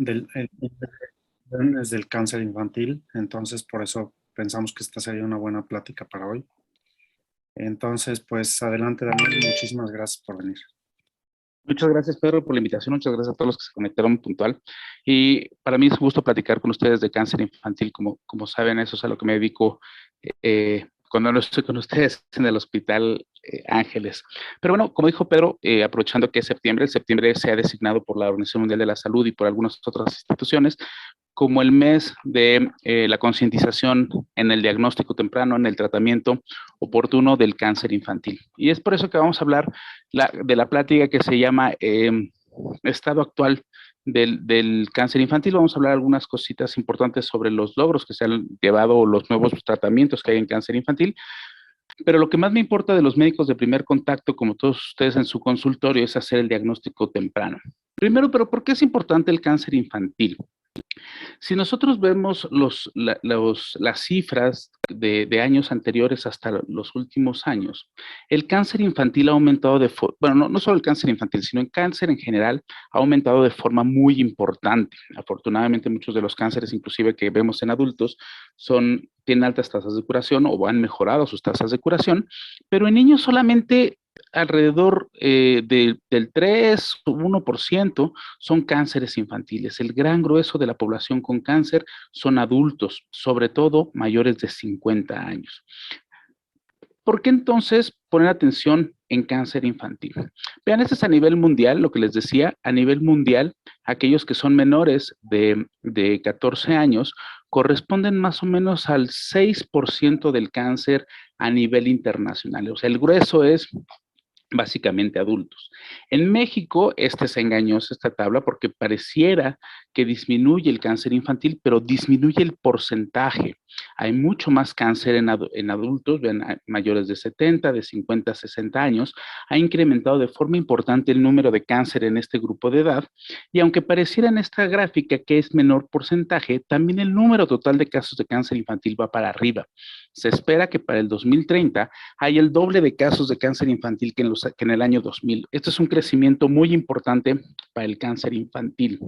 desde el cáncer infantil, entonces por eso pensamos que esta sería una buena plática para hoy. Entonces, pues adelante, Daniel, muchísimas gracias por venir. Muchas gracias, Pedro, por la invitación. Muchas gracias a todos los que se conectaron puntual. Y para mí es un gusto platicar con ustedes de cáncer infantil. Como saben, eso es a lo que me dedico cuando no estoy con ustedes en el Hospital Ángeles. Pero bueno, como dijo Pedro, aprovechando que es septiembre, el septiembre se ha designado por la Organización Mundial de la Salud y por algunas otras instituciones como el mes de la concientización en el diagnóstico temprano, en el tratamiento oportuno del cáncer infantil. Y es por eso que vamos a hablar de la plática que se llama estado actual del cáncer infantil. Vamos a hablar algunas cositas importantes sobre los logros que se han llevado o los nuevos tratamientos que hay en cáncer infantil. Pero lo que más me importa de los médicos de primer contacto, como todos ustedes en su consultorio, es hacer el diagnóstico temprano. Primero, pero ¿por qué es importante el cáncer infantil? Si nosotros vemos las cifras de años anteriores hasta los últimos años, el cáncer infantil ha aumentado bueno, no solo el cáncer infantil, sino el cáncer en general ha aumentado de forma muy importante. Afortunadamente, muchos de los cánceres, inclusive que vemos en adultos, tienen altas tasas de curación o han mejorado sus tasas de curación, pero en niños solamente alrededor del 3 o 1% son cánceres infantiles. El gran grueso de la población con cáncer son adultos, sobre todo mayores de 50 años. ¿Por qué entonces poner atención en cáncer infantil? Vean, esto es a nivel mundial, lo que les decía, a nivel mundial, aquellos que son menores de 14 años corresponden más o menos al 6% del cáncer a nivel internacional. O sea, el grueso es básicamente adultos. En México, es engañosa esta tabla porque pareciera que disminuye el cáncer infantil, pero disminuye el porcentaje. Hay mucho más cáncer en adultos, vean, mayores de 70, de 50 a 60 años. Ha incrementado de forma importante el número de cáncer en este grupo de edad, y aunque pareciera en esta gráfica que es menor porcentaje, también el número total de casos de cáncer infantil va para arriba. Se espera que para el 2030 haya el doble de casos de cáncer infantil que en el año 2000. Esto es un crecimiento muy importante para el cáncer infantil.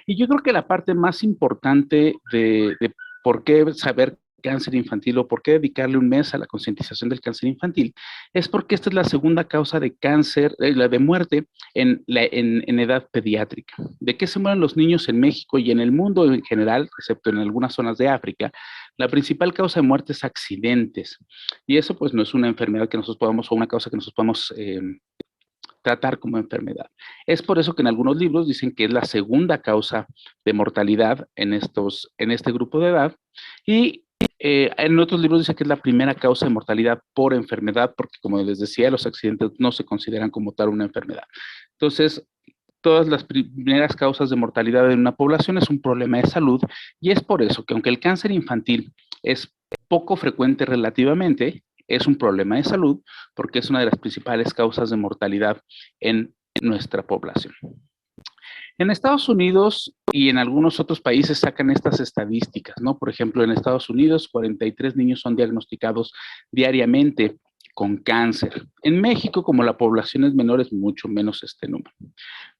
Y yo creo que la parte más importante de por qué saber cáncer infantil o por qué dedicarle un mes a la concientización del cáncer infantil es porque esta es la segunda causa de cáncer, la de muerte en edad pediátrica. ¿De qué se mueren los niños en México y en el mundo en general, excepto en algunas zonas de África? La principal causa de muerte es accidentes. Y eso pues no es una enfermedad que nosotros podamos, o una causa que nosotros podamos tratar como enfermedad. Es por eso que en algunos libros dicen que es la segunda causa de mortalidad en este grupo de edad, y en otros libros dice que es la primera causa de mortalidad por enfermedad, porque como les decía, los accidentes no se consideran como tal una enfermedad. Entonces, todas las primeras causas de mortalidad en una población es un problema de salud, y es por eso que aunque el cáncer infantil es poco frecuente relativamente, es un problema de salud porque es una de las principales causas de mortalidad en nuestra población. En Estados Unidos y en algunos otros países sacan estas estadísticas, ¿no? Por ejemplo, en Estados Unidos, 43 niños son diagnosticados diariamente con cáncer. En México, como la población es menor, es mucho menos este número.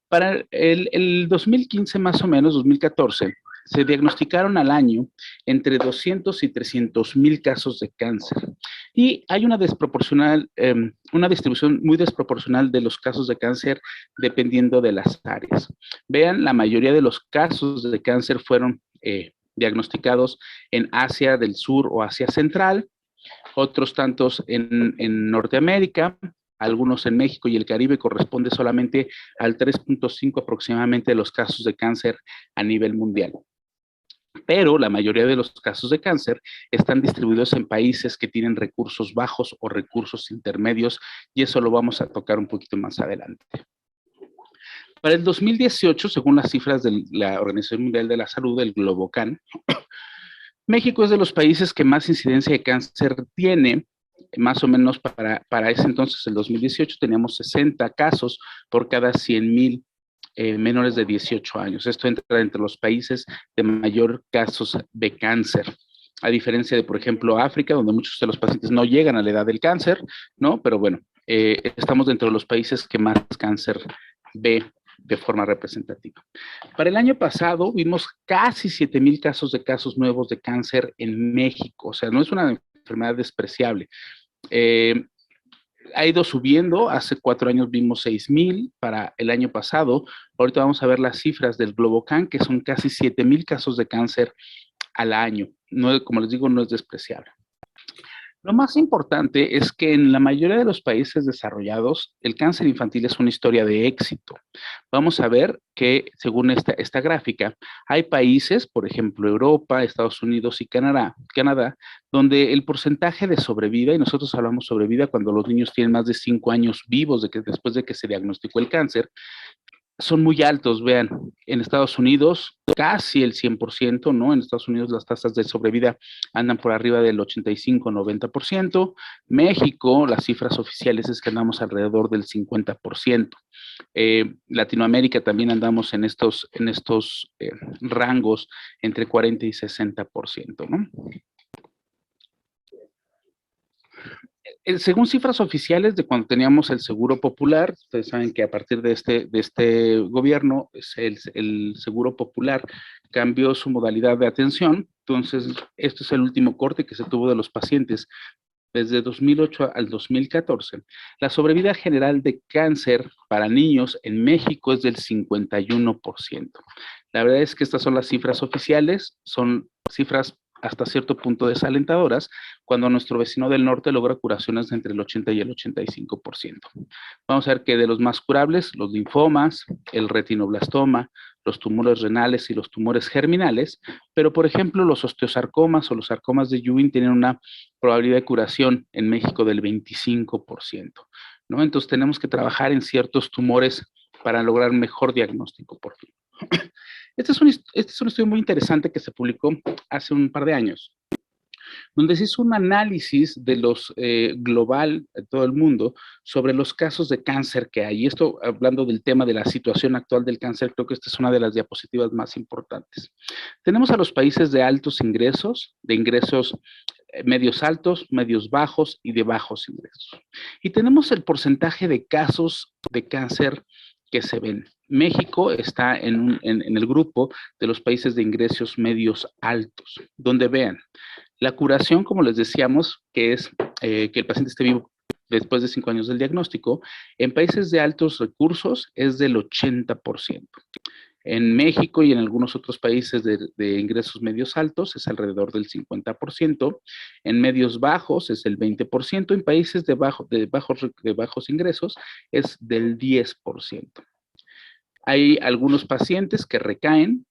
Para el 2015 más o menos, 2014, se diagnosticaron al año entre 200 y 300 mil casos de cáncer. Y hay una distribución muy desproporcional de los casos de cáncer dependiendo de las áreas. Vean, la mayoría de los casos de cáncer fueron diagnosticados en Asia del Sur o Asia Central, otros tantos en Norteamérica, algunos en México, y el Caribe corresponde solamente al 3.5 aproximadamente de los casos de cáncer a nivel mundial. Pero la mayoría de los casos de cáncer están distribuidos en países que tienen recursos bajos o recursos intermedios, y eso lo vamos a tocar un poquito más adelante. Para el 2018, según las cifras de la Organización Mundial de la Salud, el Globocan, México es de los países que más incidencia de cáncer tiene. Más o menos para ese entonces, el 2018, teníamos 60 casos por cada 100,000 menores de 18 años. Esto entra entre los países de mayor casos de cáncer. A diferencia de, por ejemplo, África, donde muchos de los pacientes no llegan a la edad del cáncer, ¿no? Pero bueno, estamos dentro de los países que más cáncer ve de forma representativa. Para el año pasado vimos casi 7,000 casos nuevos de cáncer en México, o sea, no es una enfermedad despreciable. Ha ido subiendo, hace 4 años vimos 6,000 para el año pasado, ahorita vamos a ver las cifras del Globocan, que son casi 7,000 casos de cáncer al año. No, como les digo, no es despreciable. Lo más importante es que en la mayoría de los países desarrollados, el cáncer infantil es una historia de éxito. Vamos a ver que, según esta gráfica, hay países, por ejemplo, Europa, Estados Unidos y Canadá, donde el porcentaje de sobrevida, y nosotros hablamos sobrevida cuando los niños tienen más de 5 años vivos después de que se diagnosticó el cáncer, son muy altos. Vean, en Estados Unidos casi el 100%, ¿no? En Estados Unidos las tasas de sobrevida andan por arriba del 85-90%. México, las cifras oficiales es que andamos alrededor del 50%. Latinoamérica también andamos en estos rangos entre 40 y 60%, ¿no? Según cifras oficiales de cuando teníamos el Seguro Popular, ustedes saben que a partir de este gobierno, el Seguro Popular cambió su modalidad de atención. Entonces, este es el último corte que se tuvo de los pacientes desde 2008 al 2014. La sobrevida general de cáncer para niños en México es del 51%. La verdad es que estas son las cifras oficiales, son cifras hasta cierto punto desalentadoras, cuando nuestro vecino del norte logra curaciones de entre el 80 y el 85%. Vamos a ver que de los más curables, los linfomas, el retinoblastoma, los tumores renales y los tumores germinales, pero por ejemplo los osteosarcomas o los sarcomas de Ewing tienen una probabilidad de curación en México del 25%, ¿no? Entonces tenemos que trabajar en ciertos tumores para lograr mejor diagnóstico por fin. Este es un estudio muy interesante que se publicó hace un par de años, donde se hizo un análisis de los global, de todo el mundo, sobre los casos de cáncer que hay. Y esto, hablando del tema de la situación actual del cáncer, creo que esta es una de las diapositivas más importantes. Tenemos a los países de altos ingresos, de ingresos medios altos, medios bajos y de bajos ingresos. Y tenemos el porcentaje de casos de cáncer que se ven. México está en el grupo de los países de ingresos medios altos, donde vean, la curación, como les decíamos, que es que el paciente esté vivo después de 5 años del diagnóstico, en países de altos recursos es del 80%. En México y en algunos otros países de ingresos medios altos es alrededor del 50%, en medios bajos es el 20%, en países de bajos ingresos es del 10%. Hay algunos pacientes que recaen,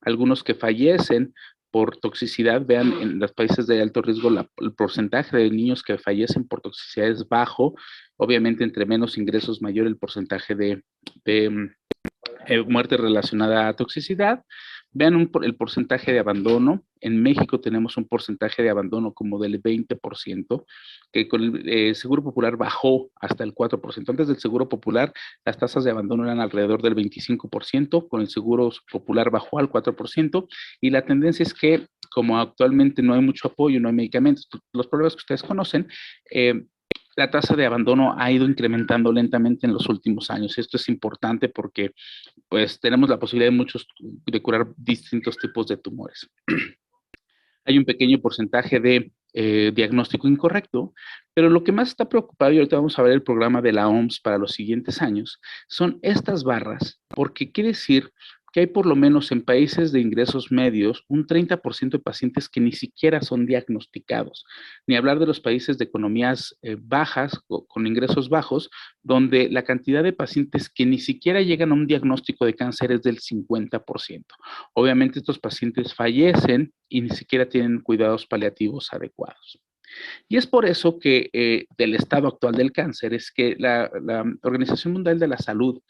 algunos que fallecen por toxicidad. Vean, en los países de alto riesgo el porcentaje de niños que fallecen por toxicidad es bajo. Obviamente, entre menos ingresos, mayor el porcentaje de muerte relacionada a toxicidad. Vean el porcentaje de abandono. En México tenemos un porcentaje de abandono como del 20%, que con el Seguro Popular bajó hasta el 4%. Antes del Seguro Popular, las tasas de abandono eran alrededor del 25%, con el Seguro Popular bajó al 4%, y la tendencia es que, como actualmente no hay mucho apoyo, no hay medicamentos, los problemas que ustedes conocen, la tasa de abandono ha ido incrementando lentamente en los últimos años. Esto es importante porque pues tenemos la posibilidad de curar distintos tipos de tumores. Hay un pequeño porcentaje de diagnóstico incorrecto, pero lo que más está preocupado, y ahorita vamos a ver el programa de la OMS para los siguientes años, son estas barras, porque quiere decir que hay por lo menos en países de ingresos medios un 30% de pacientes que ni siquiera son diagnosticados, ni hablar de los países de economías bajas, con ingresos bajos, donde la cantidad de pacientes que ni siquiera llegan a un diagnóstico de cáncer es del 50%. Obviamente estos pacientes fallecen y ni siquiera tienen cuidados paliativos adecuados. Y es por eso que del estado actual del cáncer es que la Organización Mundial de la Salud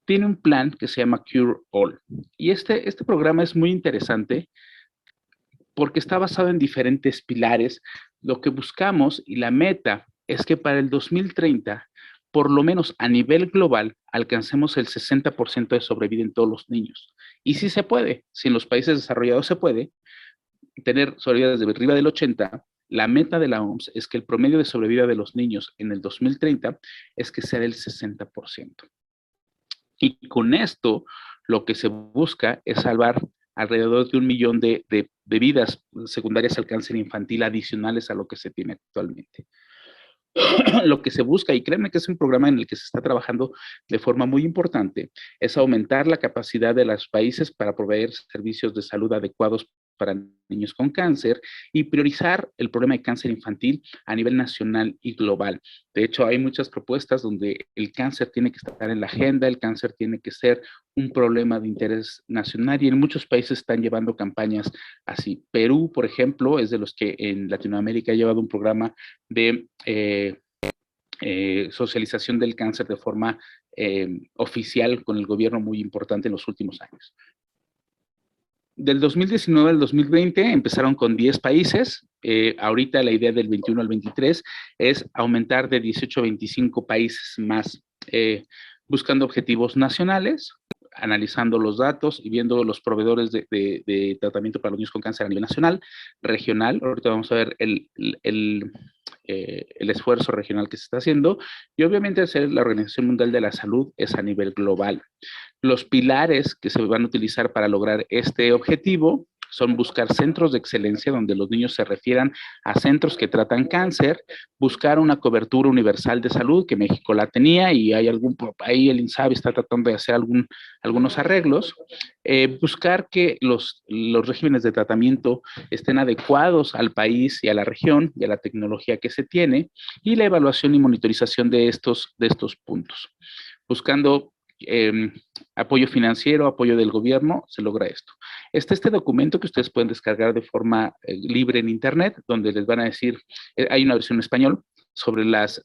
tiene un plan que se llama Cure All. Y este programa es muy interesante porque está basado en diferentes pilares. Lo que buscamos y la meta es que para el 2030, por lo menos a nivel global, alcancemos el 60% de sobrevida en todos los niños. Y sí se puede, si en los países desarrollados se puede, tener sobrevida desde arriba del 80%, la meta de la OMS es que el promedio de sobrevida de los niños en el 2030 es que sea del 60%. Y con esto, lo que se busca es salvar alrededor de 1 millón de vidas secundarias al cáncer infantil adicionales a lo que se tiene actualmente. Lo que se busca, y créanme que es un programa en el que se está trabajando de forma muy importante, es aumentar la capacidad de los países para proveer servicios de salud adecuados para niños con cáncer y priorizar el problema de cáncer infantil a nivel nacional y global. De hecho, hay muchas propuestas donde el cáncer tiene que estar en la agenda, el cáncer tiene que ser un problema de interés nacional y en muchos países están llevando campañas así. Perú, por ejemplo, es de los que en Latinoamérica ha llevado un programa de socialización del cáncer de forma oficial con el gobierno muy importante en los últimos años. Del 2019 al 2020 empezaron con 10 países. Ahorita la idea del 21 al 23 es aumentar de 18 a 25 países más, buscando objetivos nacionales, analizando los datos y viendo los proveedores de tratamiento para los niños con cáncer a nivel nacional, regional. Ahorita vamos a ver el esfuerzo regional que se está haciendo y obviamente hacer la Organización Mundial de la Salud es a nivel global. Los pilares que se van a utilizar para lograr este objetivo son buscar centros de excelencia donde los niños se refieran a centros que tratan cáncer, buscar una cobertura universal de salud, que México la tenía y hay ahí el INSABI está tratando de hacer algunos arreglos, buscar que los regímenes de tratamiento estén adecuados al país y a la región y a la tecnología que se tiene y la evaluación y monitorización de estos puntos. Buscando apoyo financiero, apoyo del gobierno, se logra esto. Este documento que ustedes pueden descargar de forma libre en internet, donde les van a decir, hay una versión en español sobre los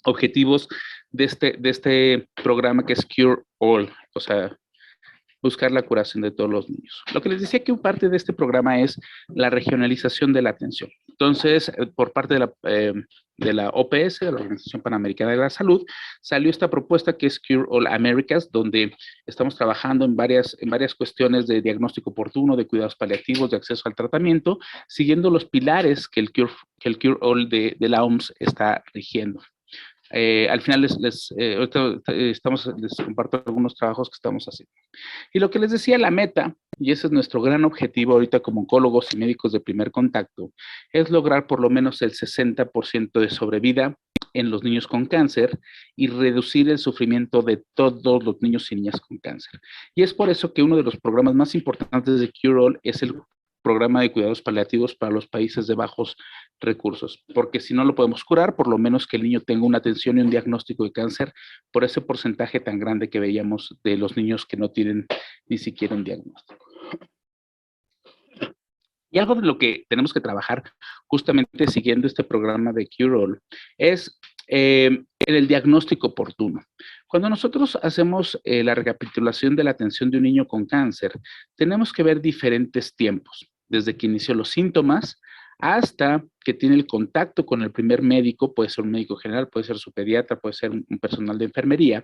objetivos de este programa que es Cure All, o sea, buscar la curación de todos los niños. Lo que les decía que parte de este programa es la regionalización de la atención. Entonces, por parte de la OPS, de la Organización Panamericana de la Salud, salió esta propuesta que es Cure All Americas, donde estamos trabajando en varias cuestiones de diagnóstico oportuno, de cuidados paliativos, de acceso al tratamiento, siguiendo los pilares que el Cure All de la OMS está rigiendo. Al final ahorita les comparto algunos trabajos que estamos haciendo. Y lo que les decía, la meta, y ese es nuestro gran objetivo ahorita como oncólogos y médicos de primer contacto, es lograr por lo menos el 60% de sobrevida en los niños con cáncer y reducir el sufrimiento de todos los niños y niñas con cáncer. Y es por eso que uno de los programas más importantes de Cure All es el programa de cuidados paliativos para los países de bajos recursos, porque si no lo podemos curar, por lo menos que el niño tenga una atención y un diagnóstico de cáncer por ese porcentaje tan grande que veíamos de los niños que no tienen ni siquiera un diagnóstico. Y algo de lo que tenemos que trabajar justamente siguiendo este programa de Cure All es en el diagnóstico oportuno. Cuando nosotros hacemos la recapitulación de la atención de un niño con cáncer, tenemos que ver diferentes tiempos, desde que inició los síntomas hasta que tiene el contacto con el primer médico, puede ser un médico general, puede ser su pediatra, puede ser un personal de enfermería,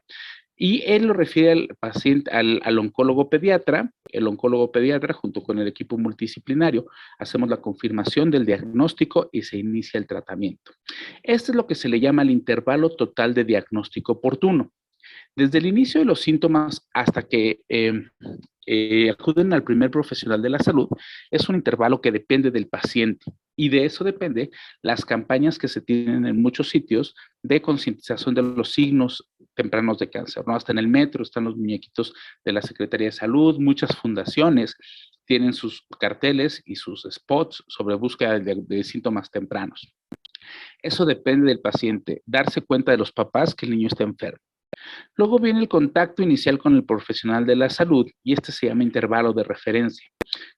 y él lo refiere al paciente, al oncólogo pediatra. El oncólogo pediatra, junto con el equipo multidisciplinario, hacemos la confirmación del diagnóstico y se inicia el tratamiento. Esto es lo que se le llama el intervalo total de diagnóstico oportuno. Desde el inicio de los síntomas hasta que acuden al primer profesional de la salud, es un intervalo que depende del paciente y de eso depende las campañas que se tienen en muchos sitios de concientización de los signos tempranos de cáncer, ¿no? Hasta en el metro están los muñequitos de la Secretaría de Salud, muchas fundaciones tienen sus carteles y sus spots sobre búsqueda de síntomas tempranos. Eso depende del paciente, darse cuenta de los papás que el niño está enfermo. Luego viene el contacto inicial con el profesional de la salud y este se llama intervalo de referencia.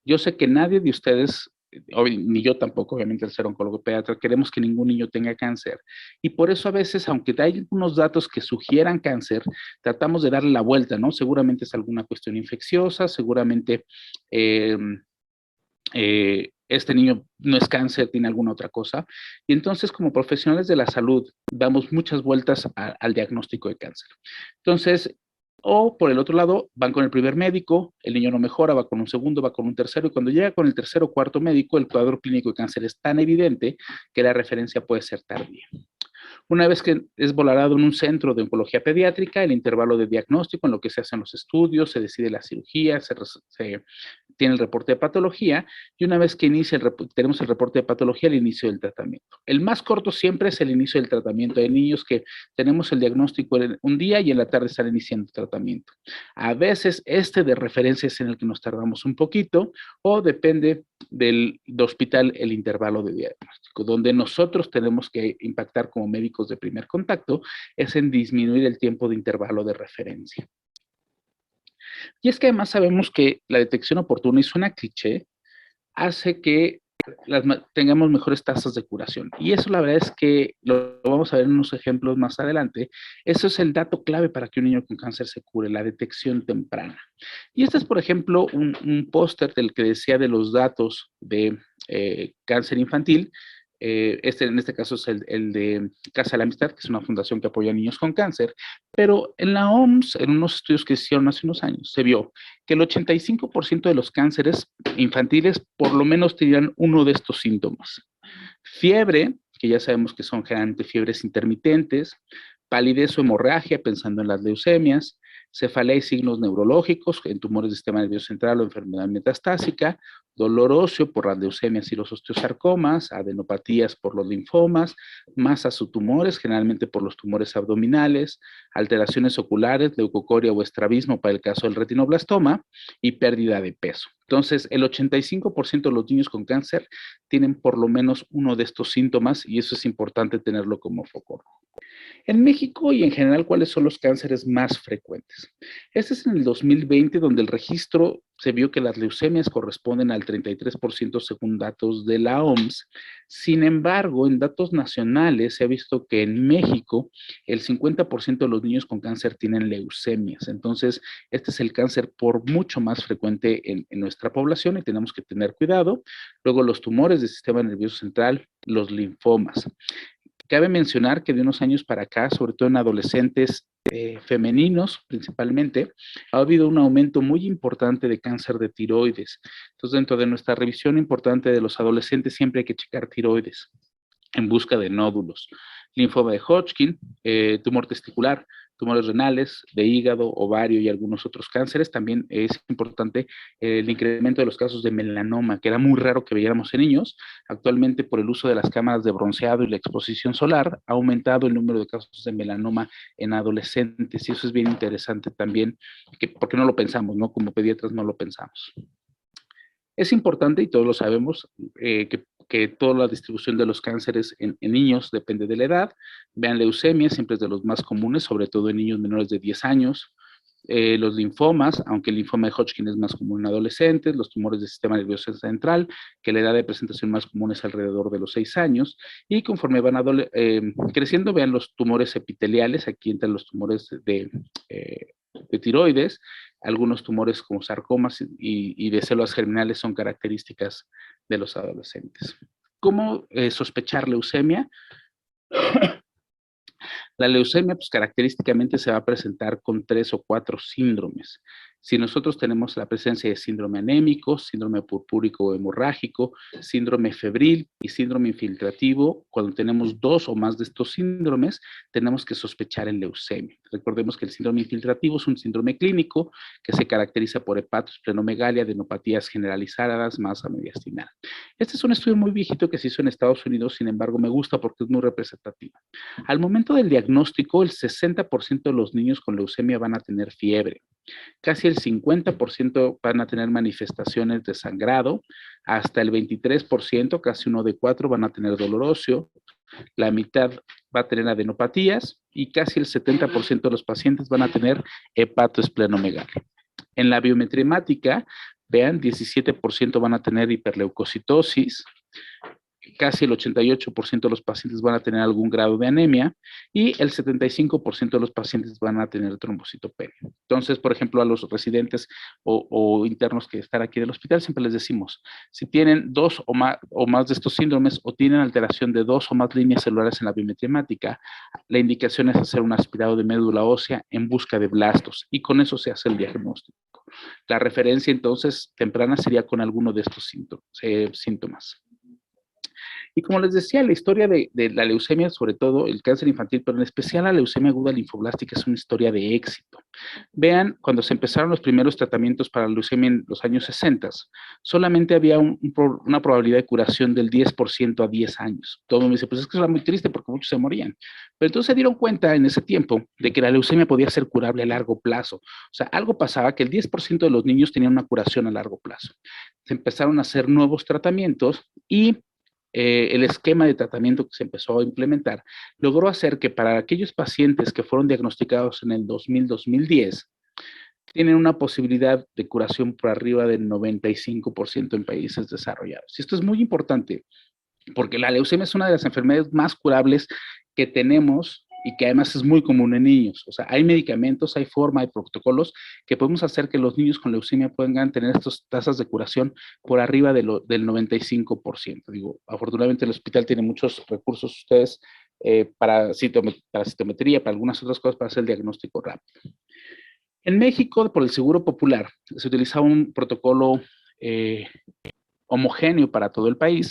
Yo sé que nadie de ustedes, ni yo tampoco, obviamente al ser oncólogo pediatra, queremos que ningún niño tenga cáncer. Y por eso a veces, aunque hay algunos datos que sugieran cáncer, tratamos de darle la vuelta, ¿no? Seguramente es alguna cuestión infecciosa, seguramente este niño no es cáncer, tiene alguna otra cosa. Y entonces, como profesionales de la salud, damos muchas vueltas al diagnóstico de cáncer. Entonces, o por el otro lado, van con el primer médico, el niño no mejora, va con un segundo, va con un tercero, y cuando llega con el tercero o cuarto médico, el cuadro clínico de cáncer es tan evidente que la referencia puede ser tardía. Una vez que es valorado en un centro de oncología pediátrica, el intervalo de diagnóstico en lo que se hacen los estudios, se decide la cirugía, se tiene el reporte de patología, y una vez que tenemos el reporte de patología, el inicio del tratamiento. El más corto siempre es el inicio del tratamiento. Hay niños que tenemos el diagnóstico en un día y en la tarde están iniciando el tratamiento. A veces de referencia es en el que nos tardamos un poquito, o depende del hospital el intervalo de diagnóstico. Donde nosotros tenemos que impactar como médicos de primer contacto es en disminuir el tiempo de intervalo de referencia. Y es que además sabemos que la detección oportuna, y suena cliché, hace que tengamos mejores tasas de curación. Y eso la verdad es que lo vamos a ver en unos ejemplos más adelante. Eso es el dato clave para que un niño con cáncer se cure, la detección temprana. Y este es, por ejemplo, un póster del que decía de los datos de cáncer infantil. En este caso es el de Casa de la Amistad, que es una fundación que apoya a niños con cáncer, pero en la OMS, en unos estudios que se hicieron hace unos años, se vio que el 85% de los cánceres infantiles por lo menos tenían uno de estos síntomas. Fiebre, que ya sabemos que son generalmente fiebres intermitentes, palidez o hemorragia, pensando en las leucemias, cefalea y signos neurológicos en tumores del sistema nervioso central o enfermedad metastásica, dolor óseo por las leucemias y los osteosarcomas, adenopatías por los linfomas, masas o tumores, generalmente por los tumores abdominales, alteraciones oculares, leucocoria o estrabismo para el caso del retinoblastoma y pérdida de peso. Entonces, el 85% de los niños con cáncer tienen por lo menos uno de estos síntomas y eso es importante tenerlo como foco. En México y en general, ¿cuáles son los cánceres más frecuentes? Este es en el 2020, donde el registro se vio que las leucemias corresponden al 33% según datos de la OMS. Sin embargo, en datos nacionales se ha visto que en México el 50% de los niños con cáncer tienen leucemias. Entonces, este es el cáncer por mucho más frecuente en nuestra población y tenemos que tener cuidado. Luego, los tumores del sistema nervioso central, los linfomas. Cabe mencionar que de unos años para acá, sobre todo en adolescentes femeninos principalmente, ha habido un aumento muy importante de cáncer de tiroides. Entonces, dentro de nuestra revisión importante de los adolescentes, siempre hay que checar tiroides en busca de nódulos. Linfoma de Hodgkin, tumor testicular, tumores renales, de hígado, ovario y algunos otros cánceres. También es importante el incremento de los casos de melanoma, que era muy raro que veíamos en niños. Actualmente, por el uso de las cámaras de bronceado y la exposición solar, ha aumentado el número de casos de melanoma en adolescentes. Y eso es bien interesante también, porque no lo pensamos, ¿no? Como pediatras no lo pensamos. Es importante, y todos lo sabemos, que toda la distribución de los cánceres en niños depende de la edad. Vean, leucemia siempre es de los más comunes, sobre todo en niños menores de 10 años. Los linfomas, aunque el linfoma de Hodgkin es más común en adolescentes, los tumores del sistema nervioso central, que la edad de presentación más común es alrededor de los 6 años, y conforme van creciendo, vean los tumores epiteliales, aquí entran los tumores de tiroides, algunos tumores como sarcomas y de células germinales son características de los adolescentes. ¿Cómo sospechar leucemia? La leucemia, pues característicamente se va a presentar con 3 o 4 síndromes. Si nosotros tenemos la presencia de síndrome anémico, síndrome purpúrico o hemorrágico, síndrome febril y síndrome infiltrativo, cuando tenemos 2 o más de estos síndromes, tenemos que sospechar en leucemia. Recordemos que el síndrome infiltrativo es un síndrome clínico que se caracteriza por hepatosplenomegalia, adenopatías generalizadas, masa mediastinal. Este es un estudio muy viejito que se hizo en Estados Unidos, sin embargo me gusta porque es muy representativo. Al momento del diagnóstico, el 60% de los niños con leucemia van a tener fiebre. Casi el 50% van a tener manifestaciones de sangrado, hasta el 23%, casi 1 de 4, van a tener dolor óseo, la mitad va a tener adenopatías y casi el 70% de los pacientes van a tener hepatoesplenomegalia. En la biometría hemática, vean, 17% van a tener hiperleucocitosis, casi el 88% de los pacientes van a tener algún grado de anemia y el 75% de los pacientes van a tener trombocitopenia. Entonces, por ejemplo, a los residentes o internos que están aquí del hospital, siempre les decimos, si tienen 2 o más de estos síndromes o tienen alteración de 2 o más líneas celulares en la biometría hemática, la indicación es hacer un aspirado de médula ósea en busca de blastos y con eso se hace el diagnóstico. La referencia entonces temprana sería con alguno de estos síntomas. Y como les decía, la historia de la leucemia, sobre todo el cáncer infantil, pero en especial la leucemia aguda linfoblástica, es una historia de éxito. Vean, cuando se empezaron los primeros tratamientos para la leucemia en los años 60, solamente había una probabilidad de curación del 10% a 10 años. Todo el mundo dice, pues es que eso era muy triste porque muchos se morían. Pero entonces se dieron cuenta en ese tiempo de que la leucemia podía ser curable a largo plazo. O sea, algo pasaba que el 10% de los niños tenían una curación a largo plazo. Se empezaron a hacer nuevos tratamientos y el esquema de tratamiento que se empezó a implementar logró hacer que para aquellos pacientes que fueron diagnosticados en el 2000-2010, tienen una posibilidad de curación por arriba del 95% en países desarrollados. Y esto es muy importante porque la leucemia es una de las enfermedades más curables que tenemos y que además es muy común en niños. O sea, hay medicamentos, hay forma, hay protocolos que podemos hacer que los niños con leucemia puedan tener estas tasas de curación por arriba del 95%. Digo, afortunadamente el hospital tiene muchos recursos ustedes para citometría, para algunas otras cosas, para hacer el diagnóstico rápido. En México, por el Seguro Popular, se utilizaba un protocolo homogéneo para todo el país.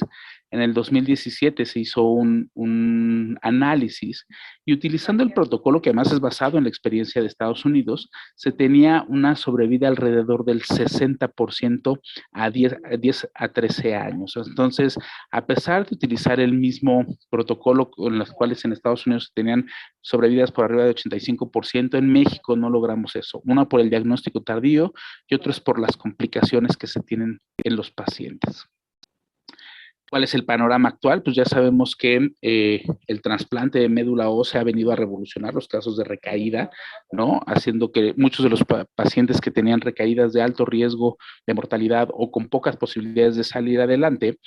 En el 2017 se hizo un análisis y utilizando el protocolo, que además es basado en la experiencia de Estados Unidos, se tenía una sobrevida alrededor del 60% a 10 a 13 años. Entonces, a pesar de utilizar el mismo protocolo con los cuales en Estados Unidos tenían sobrevidas por arriba de 85%, en México no logramos eso. Una por el diagnóstico tardío y otro es por las complicaciones que se tienen en los pacientes. ¿Cuál es el panorama actual? Pues ya sabemos que el trasplante de médula ósea ha venido a revolucionar los casos de recaída, ¿no? Haciendo que muchos de los pacientes que tenían recaídas de alto riesgo de mortalidad o con pocas posibilidades de salir adelante,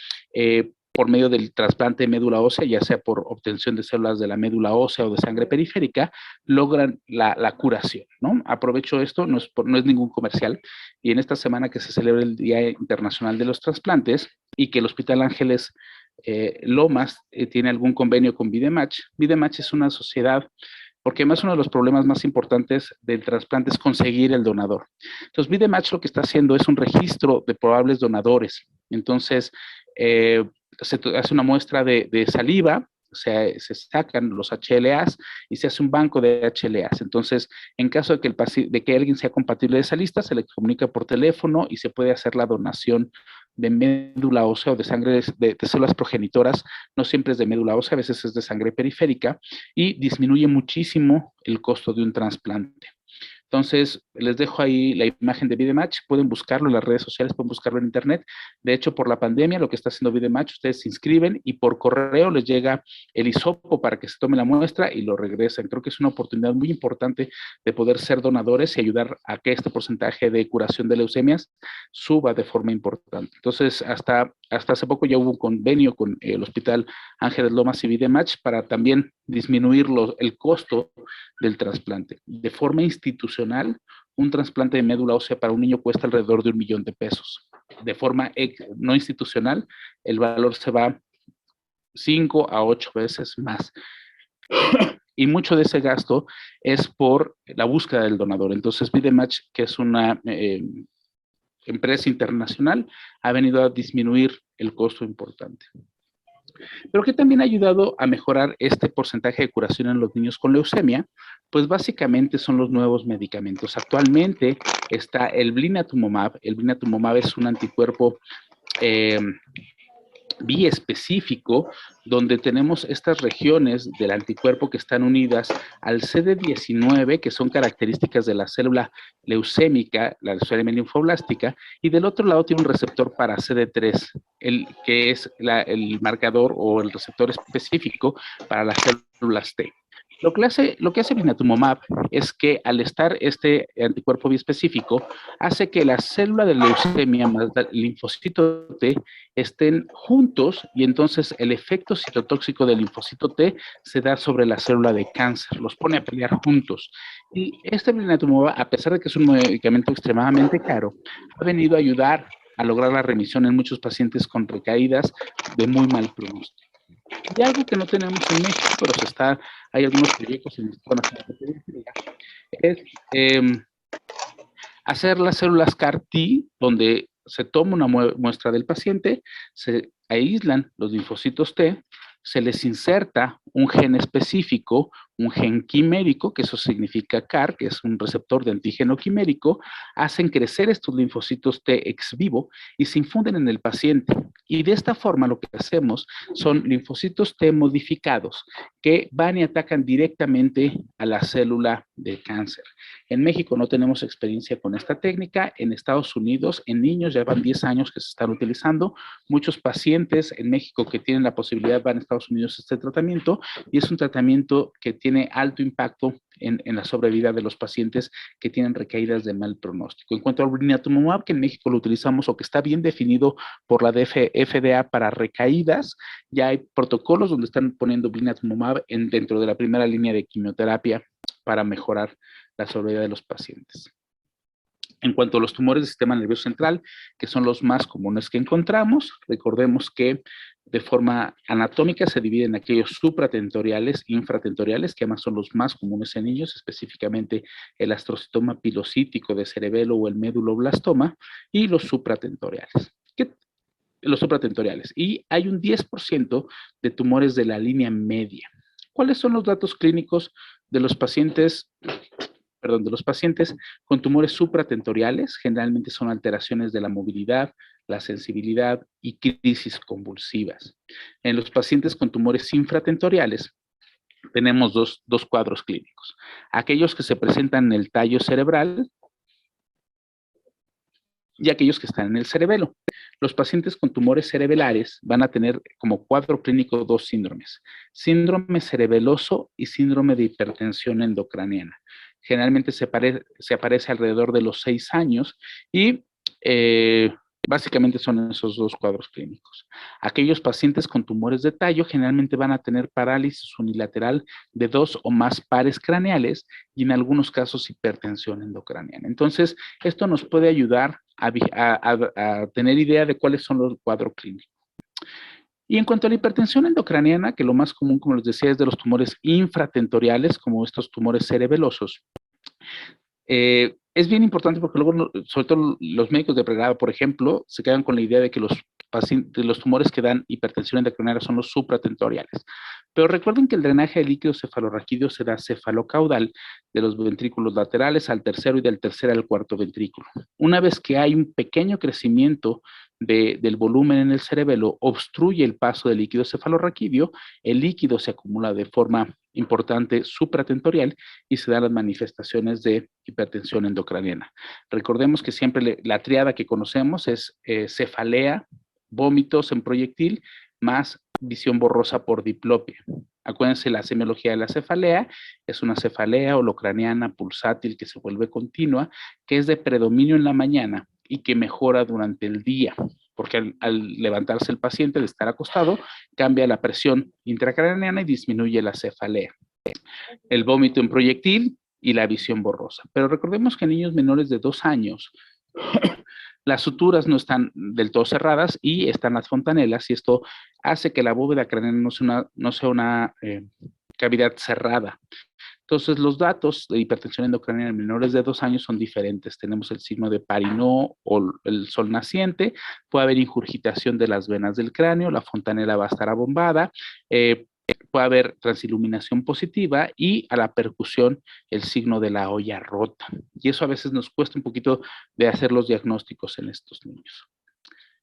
por medio del trasplante de médula ósea, ya sea por obtención de células de la médula ósea o de sangre periférica, logran la curación, ¿no? Aprovecho esto, no es ningún comercial, y en esta semana que se celebra el Día Internacional de los Trasplantes y que el Hospital Ángeles Lomas tiene algún convenio con Vidematch. Vidematch es una sociedad, porque además uno de los problemas más importantes del trasplante es conseguir el donador. Entonces, Vidematch lo que está haciendo es un registro de probables donadores. Entonces, se hace una muestra de saliva, se sacan los HLAs y se hace un banco de HLAs. Entonces, en caso de que alguien sea compatible de esa lista, se le comunica por teléfono y se puede hacer la donación de médula ósea o de sangre de células progenitoras. No siempre es de médula ósea, a veces es de sangre periférica y disminuye muchísimo el costo de un trasplante. Entonces, les dejo ahí la imagen de Vidematch, pueden buscarlo en las redes sociales, pueden buscarlo en internet. De hecho, por la pandemia, lo que está haciendo Vidematch, ustedes se inscriben y por correo les llega el hisopo para que se tome la muestra y lo regresen. Creo que es una oportunidad muy importante de poder ser donadores y ayudar a que este porcentaje de curación de leucemias suba de forma importante. Entonces, hasta hace poco ya hubo un convenio con el Hospital Ángeles Lomas y Vidematch para también disminuir el costo del trasplante. De forma institucional, un trasplante de médula ósea para un niño cuesta alrededor de $1,000,000. De forma no institucional, el valor se va 5 a 8 veces más. Y mucho de ese gasto es por la búsqueda del donador. Entonces, Vidematch, que es una empresa internacional, ha venido a disminuir el costo importante. Pero que también ha ayudado a mejorar este porcentaje de curación en los niños con leucemia, pues básicamente son los nuevos medicamentos. Actualmente está el blinatumomab. El blinatumomab es un anticuerpo biespecífico, donde tenemos estas regiones del anticuerpo que están unidas al CD19, que son características de la célula leucémica, la leucemia linfoblástica, y del otro lado tiene un receptor para CD3, que es el marcador o el receptor específico para las células T. Lo que hace blinatumomab es que al estar este anticuerpo biespecífico, hace que la célula de leucemia más el linfocito T estén juntos y entonces el efecto citotóxico del linfocito T se da sobre la célula de cáncer, los pone a pelear juntos. Y este blinatumomab, a pesar de que es un medicamento extremadamente caro, ha venido a ayudar a lograr la remisión en muchos pacientes con recaídas de muy mal pronóstico. Y algo que no tenemos en México, pero hay algunos proyectos en es hacer las células CAR-T, donde se toma una muestra del paciente, se aíslan los linfocitos T, se les inserta un gen específico, un gen quimérico, que eso significa CAR, que es un receptor de antígeno quimérico, hacen crecer estos linfocitos T ex vivo y se infunden en el paciente. Y de esta forma lo que hacemos son linfocitos T modificados que van y atacan directamente a la célula de cáncer. En México no tenemos experiencia con esta técnica. En Estados Unidos, en niños ya van 10 años que se están utilizando. Muchos pacientes en México que tienen la posibilidad van a Estados Unidos a este tratamiento y es un tratamiento que tiene alto impacto en la sobrevida de los pacientes que tienen recaídas de mal pronóstico. En cuanto al blinatumomab, que en México lo utilizamos o que está bien definido por la FDA para recaídas, ya hay protocolos donde están poniendo blinatumomab dentro de la primera línea de quimioterapia para mejorar la sobrevida de los pacientes. En cuanto a los tumores del sistema nervioso central, que son los más comunes que encontramos, recordemos que de forma anatómica se dividen aquellos supratentoriales e infratentoriales, que además son los más comunes en niños, específicamente el astrocitoma pilocítico de cerebelo o el méduloblastoma, y los supratentoriales. Los supratentoriales. Y hay un 10% de tumores de la línea media. ¿Cuáles son los datos clínicos de los pacientes con tumores supratentoriales? Generalmente son alteraciones de la movilidad, la sensibilidad y crisis convulsivas. En los pacientes con tumores infratentoriales tenemos dos cuadros clínicos. Aquellos que se presentan en el tallo cerebral y aquellos que están en el cerebelo. Los pacientes con tumores cerebrales van a tener como cuadro clínico dos síndromes: síndrome cerebeloso y síndrome de hipertensión endocraniana. Generalmente se aparece alrededor de los 6 años y básicamente son esos dos cuadros clínicos. Aquellos pacientes con tumores de tallo generalmente van a tener parálisis unilateral de 2 o más pares craneales y en algunos casos hipertensión endocraniana. Entonces, esto nos puede ayudar a tener idea de cuáles son los cuadros clínicos. Y en cuanto a la hipertensión endocraniana, que lo más común, como les decía, es de los tumores infratentoriales, como estos tumores cerebelosos, es bien importante porque luego, sobre todo los médicos de pregrado, por ejemplo, se quedan con la idea de que los tumores que dan hipertensión endocraniana son los supratentoriales. Pero recuerden que el drenaje de líquido cefalorraquídeo se da cefalocaudal de los ventrículos laterales al tercero y del tercer al cuarto ventrículo. Una vez que hay un pequeño crecimiento del volumen en el cerebelo, obstruye el paso del líquido cefalorraquídeo, el líquido se acumula de forma importante supratentorial y se dan las manifestaciones de hipertensión endocraniana. Recordemos que siempre la triada que conocemos es cefalea, vómitos en proyectil, más visión borrosa por diplopia. Acuérdense, la semiología de la cefalea es una cefalea holocraniana pulsátil que se vuelve continua, que es de predominio en la mañana y que mejora durante el día, porque al levantarse el paciente, de estar acostado, cambia la presión intracraneana y disminuye la cefalea. El vómito en proyectil y la visión borrosa. Pero recordemos que en niños menores de 2 años, las suturas no están del todo cerradas y están las fontanelas, y esto hace que la bóveda craneana no sea una cavidad cerrada. Entonces, los datos de hipertensión endocraniana en menores de 2 años son diferentes. Tenemos el signo de Parinot o el sol naciente, puede haber ingurgitación de las venas del cráneo, la fontanela va a estar abombada, puede haber transiluminación positiva y a la percusión el signo de la olla rota. Y eso a veces nos cuesta un poquito de hacer los diagnósticos en estos niños.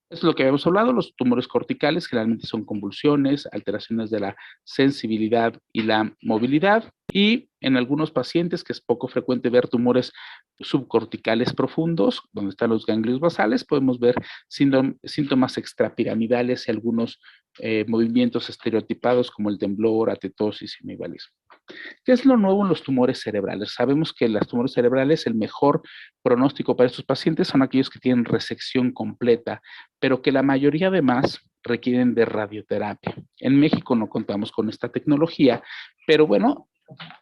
Es lo que habíamos hablado. Los tumores corticales generalmente son convulsiones, alteraciones de la sensibilidad y la movilidad, y en algunos pacientes, que es poco frecuente ver tumores subcorticales profundos, donde están los ganglios basales, podemos ver síntomas extrapiramidales y algunos movimientos estereotipados como el temblor, atetosis y semivalismo. ¿Qué es lo nuevo en los tumores cerebrales? Sabemos que los tumores cerebrales, el mejor pronóstico para estos pacientes son aquellos que tienen resección completa, pero que la mayoría además requieren de radioterapia. En México no contamos con esta tecnología, pero bueno,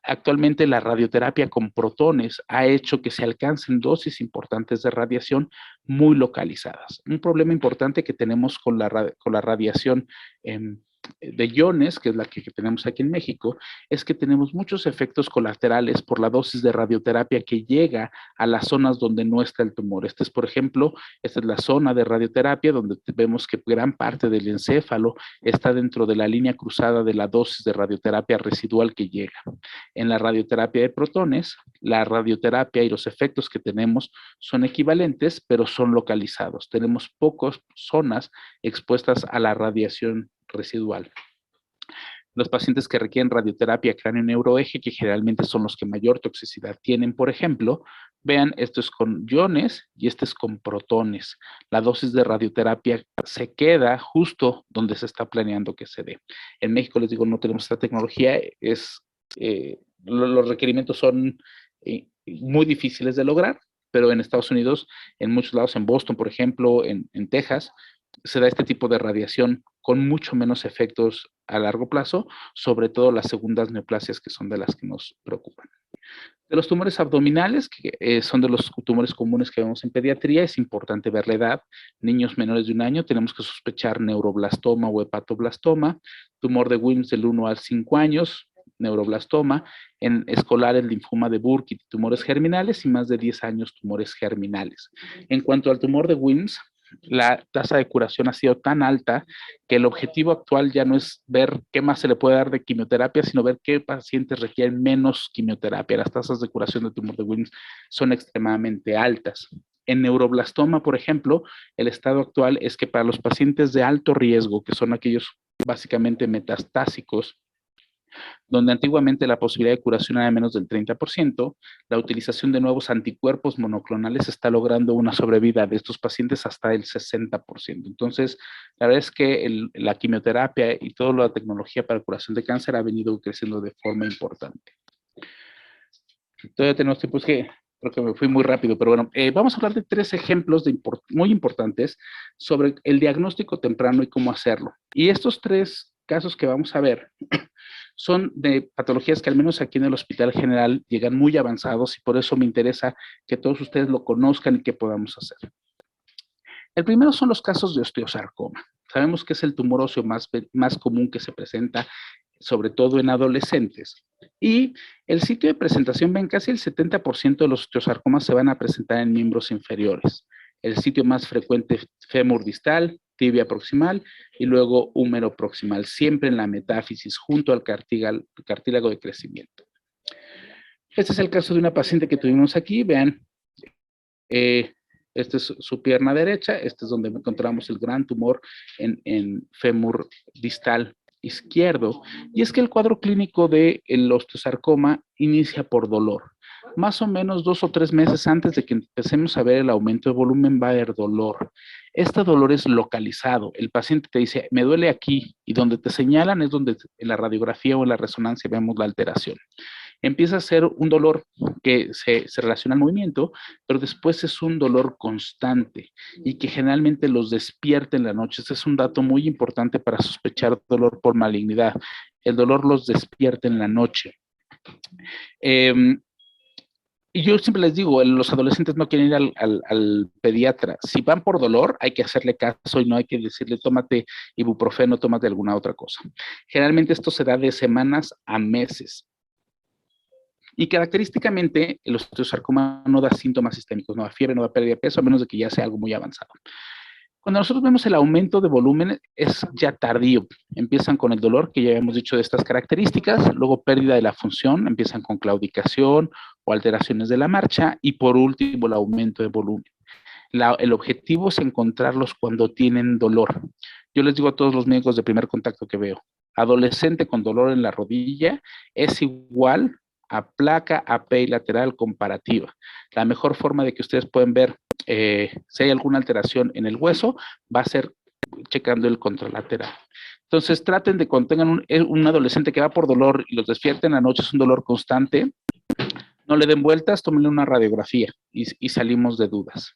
actualmente la radioterapia con protones ha hecho que se alcancen dosis importantes de radiación muy localizadas. Un problema importante que tenemos con la radiación de iones, que es la que tenemos aquí en México, es que tenemos muchos efectos colaterales por la dosis de radioterapia que llega a las zonas donde no está el tumor. Este es, por ejemplo, esta es la zona de radioterapia donde vemos que gran parte del encéfalo está dentro de la línea cruzada de la dosis de radioterapia residual que llega. En la radioterapia de protones, la radioterapia y los efectos que tenemos son equivalentes, pero son localizados. Tenemos pocas zonas expuestas a la radiación residual. Los pacientes que requieren radioterapia cráneo-neuroeje, que generalmente son los que mayor toxicidad tienen, por ejemplo, vean, esto es con iones y este es con protones. La dosis de radioterapia se queda justo donde se está planeando que se dé. En México, les digo, no tenemos esta tecnología, los requerimientos son muy difíciles de lograr, pero en Estados Unidos, en muchos lados, en Boston, por ejemplo, en Texas, se da este tipo de radiación con mucho menos efectos a largo plazo, sobre todo las segundas neoplasias, que son de las que nos preocupan. De los tumores abdominales, que son de los tumores comunes que vemos en pediatría, es importante ver la edad. Niños menores de 1 año tenemos que sospechar neuroblastoma o hepatoblastoma, tumor de Wilms del 1 a 5 años, neuroblastoma, en escolares linfoma de Burkitt, tumores germinales y más de 10 años tumores germinales. En cuanto al tumor de Wilms, la tasa de curación ha sido tan alta que el objetivo actual ya no es ver qué más se le puede dar de quimioterapia, sino ver qué pacientes requieren menos quimioterapia. Las tasas de curación de tumor de Wilms son extremadamente altas. En neuroblastoma, por ejemplo, el estado actual es que para los pacientes de alto riesgo, que son aquellos básicamente metastásicos, donde antiguamente la posibilidad de curación era de menos del 30%, la utilización de nuevos anticuerpos monoclonales está logrando una sobrevida de estos pacientes hasta el 60%. Entonces, la verdad es que la quimioterapia y toda la tecnología para curación de cáncer ha venido creciendo de forma importante. Todavía tenemos tiempo, es que creo que me fui muy rápido, pero bueno, vamos a hablar de 3 ejemplos muy importantes sobre el diagnóstico temprano y cómo hacerlo. Y estos 3 casos que vamos a ver son de patologías que al menos aquí en el Hospital General llegan muy avanzados y por eso me interesa que todos ustedes lo conozcan y que podamos hacer. El primero son los casos de osteosarcoma. Sabemos que es el tumor óseo más común que se presenta, sobre todo en adolescentes. Y el sitio de presentación, ven, casi el 70% de los osteosarcomas se van a presentar en miembros inferiores. El sitio más frecuente, fémur distal, tibia proximal y luego húmero proximal, siempre en la metáfisis, junto al cartílago de crecimiento. Este es el caso de una paciente que tuvimos aquí. Vean, esta es su pierna derecha, este es donde encontramos el gran tumor en fémur distal izquierdo. Y es que el cuadro clínico del osteosarcoma inicia por dolor. Más o menos 2 o 3 meses antes de que empecemos a ver el aumento de volumen va a haber dolor. Este dolor es localizado. El paciente te dice, me duele aquí, y donde te señalan es donde en la radiografía o en la resonancia vemos la alteración. Empieza a ser un dolor que se relaciona al movimiento, pero después es un dolor constante y que generalmente los despierta en la noche. Este es un dato muy importante para sospechar dolor por malignidad. El dolor los despierta en la noche. Y yo siempre les digo, los adolescentes no quieren ir al pediatra. Si van por dolor, hay que hacerle caso y no hay que decirle, tómate ibuprofeno, tómate alguna otra cosa. Generalmente esto se da de semanas a meses. Y característicamente, el osteosarcoma no da síntomas sistémicos, no da fiebre, no da pérdida de peso, a menos de que ya sea algo muy avanzado. Cuando nosotros vemos el aumento de volumen, es ya tardío. Empiezan con el dolor, que ya habíamos dicho de estas características, luego pérdida de la función, empiezan con claudicación o alteraciones de la marcha, y por último el aumento de volumen. El objetivo es encontrarlos cuando tienen dolor. Yo les digo a todos los médicos de primer contacto que veo, adolescente con dolor en la rodilla es igual a placa AP y lateral comparativa. La mejor forma de que ustedes pueden ver si hay alguna alteración en el hueso va a ser checando el contralateral. Entonces traten de cuando tengan un adolescente que va por dolor y los despierten en la noche, es un dolor constante, no le den vueltas, tómenle una radiografía y salimos de dudas.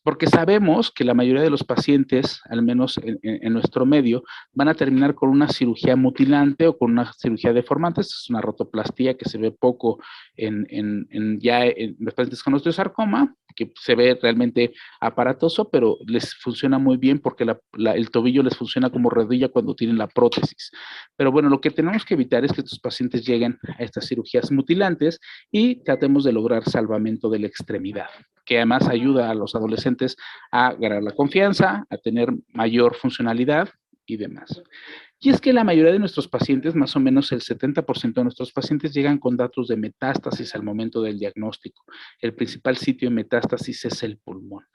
Porque sabemos que la mayoría de los pacientes, al menos en nuestro medio, van a terminar con una cirugía mutilante o con una cirugía deformante. Esta es una rotoplastía que se ve poco en los pacientes con osteosarcoma, que se ve realmente aparatoso, pero les funciona muy bien porque el tobillo les funciona como rodilla cuando tienen la prótesis. Pero bueno, lo que tenemos que evitar es que estos pacientes lleguen a estas cirugías mutilantes y tratemos de lograr salvamento de la extremidad, que además ayuda a los adolescentes a ganar la confianza, a tener mayor funcionalidad y demás. Y es que la mayoría de nuestros pacientes, más o menos el 70% de nuestros pacientes, llegan con datos de metástasis al momento del diagnóstico. El principal sitio de metástasis es el pulmón.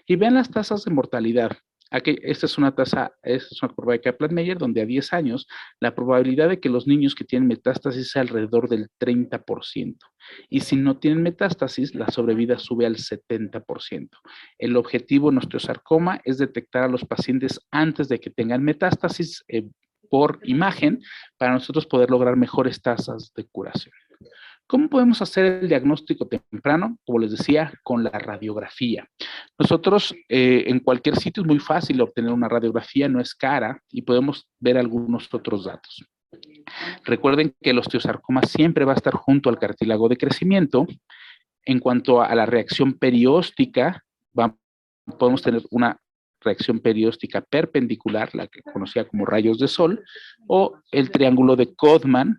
Y vean las tasas de mortalidad. Aquí, esta es una curva de Kaplan-Meier, donde a 10 años la probabilidad de que los niños que tienen metástasis sea alrededor del 30%. Y si no tienen metástasis, la sobrevida sube al 70%. El objetivo en osteosarcoma es detectar a los pacientes antes de que tengan metástasis por imagen para nosotros poder lograr mejores tasas de curación. ¿Cómo podemos hacer el diagnóstico temprano? Como les decía, con la radiografía. Nosotros en cualquier sitio es muy fácil obtener una radiografía, no es cara y podemos ver algunos otros datos. Recuerden que el osteosarcoma siempre va a estar junto al cartílago de crecimiento. En cuanto a la reacción perióstica, podemos tener una reacción perióstica perpendicular, la que conocía como rayos de sol, o el triángulo de Codman,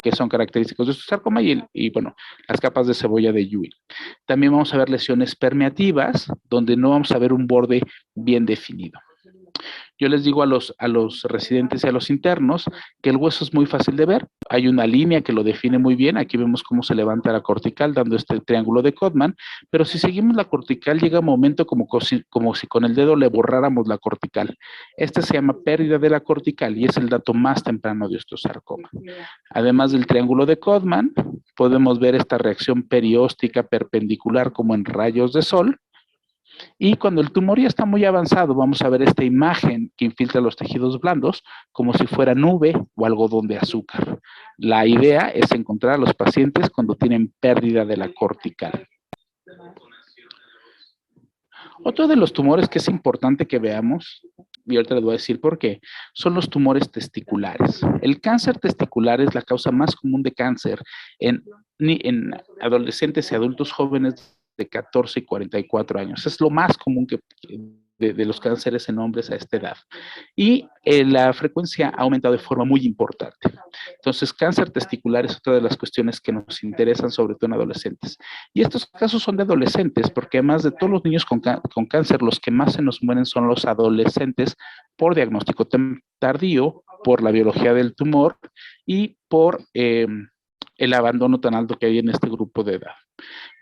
que son característicos de osteosarcoma, y bueno, las capas de cebolla de Ewing. También vamos a ver lesiones permeativas, donde no vamos a ver un borde bien definido. Yo les digo a los residentes y a los internos que el hueso es muy fácil de ver. Hay una línea que lo define muy bien. Aquí vemos cómo se levanta la cortical dando este triángulo de Codman. Pero si seguimos la cortical, llega un momento como si con el dedo le borráramos la cortical. Este se llama pérdida de la cortical y es el dato más temprano de osteosarcoma. Además del triángulo de Codman, podemos ver esta reacción perióstica perpendicular como en rayos de sol. Y cuando el tumor ya está muy avanzado, vamos a ver esta imagen que infiltra los tejidos blandos como si fuera nube o algodón de azúcar. La idea es encontrar a los pacientes cuando tienen pérdida de la cortical. Otro de los tumores que es importante que veamos, y ahorita les voy a decir por qué, son los tumores testiculares. El cáncer testicular es la causa más común de cáncer en adolescentes y adultos jóvenes de 14 y 44 años. Es lo más común de los cánceres en hombres a esta edad. Y la frecuencia ha aumentado de forma muy importante. Entonces, cáncer testicular es otra de las cuestiones que nos interesan, sobre todo en adolescentes. Y estos casos son de adolescentes, porque además de todos los niños con cáncer, los que más se nos mueren son los adolescentes por diagnóstico tardío, por la biología del tumor y por el abandono tan alto que hay en este grupo de edad.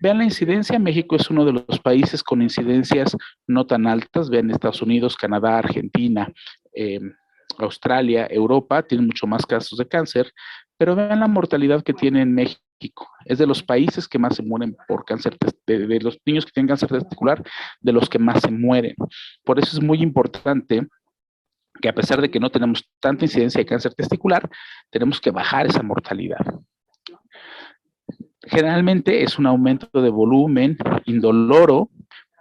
Vean la incidencia, México es uno de los países con incidencias no tan altas. Vean Estados Unidos, Canadá, Argentina, Australia, Europa, tienen mucho más casos de cáncer, pero vean la mortalidad que tiene en México. Es de los países que más se mueren por cáncer, de los niños que tienen cáncer testicular, de los que más se mueren. Por eso es muy importante que a pesar de que no tenemos tanta incidencia de cáncer testicular, tenemos que bajar esa mortalidad. Generalmente es un aumento de volumen indoloro,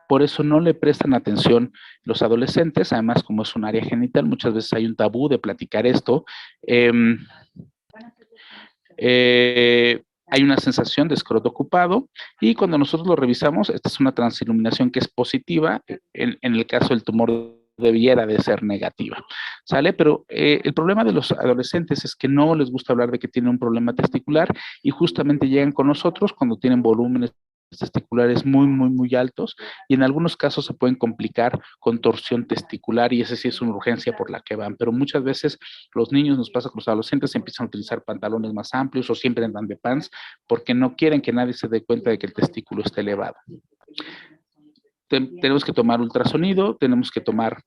por eso no le prestan atención los adolescentes. Además, como es un área genital, muchas veces hay un tabú de platicar esto. Hay una sensación de escroto ocupado y cuando nosotros lo revisamos, esta es una transiluminación que es positiva. En el caso del tumor debiera de ser negativa, ¿sale? Pero el problema de los adolescentes es que no les gusta hablar de que tienen un problema testicular y justamente llegan con nosotros cuando tienen volúmenes testiculares muy altos y en algunos casos se pueden complicar con torsión testicular y esa sí es una urgencia por la que van, pero muchas veces los niños, nos pasa con los adolescentes, empiezan a utilizar pantalones más amplios o siempre andan de pants porque no quieren que nadie se dé cuenta de que el testículo está elevado. Tenemos que tomar ultrasonido, tenemos que tomar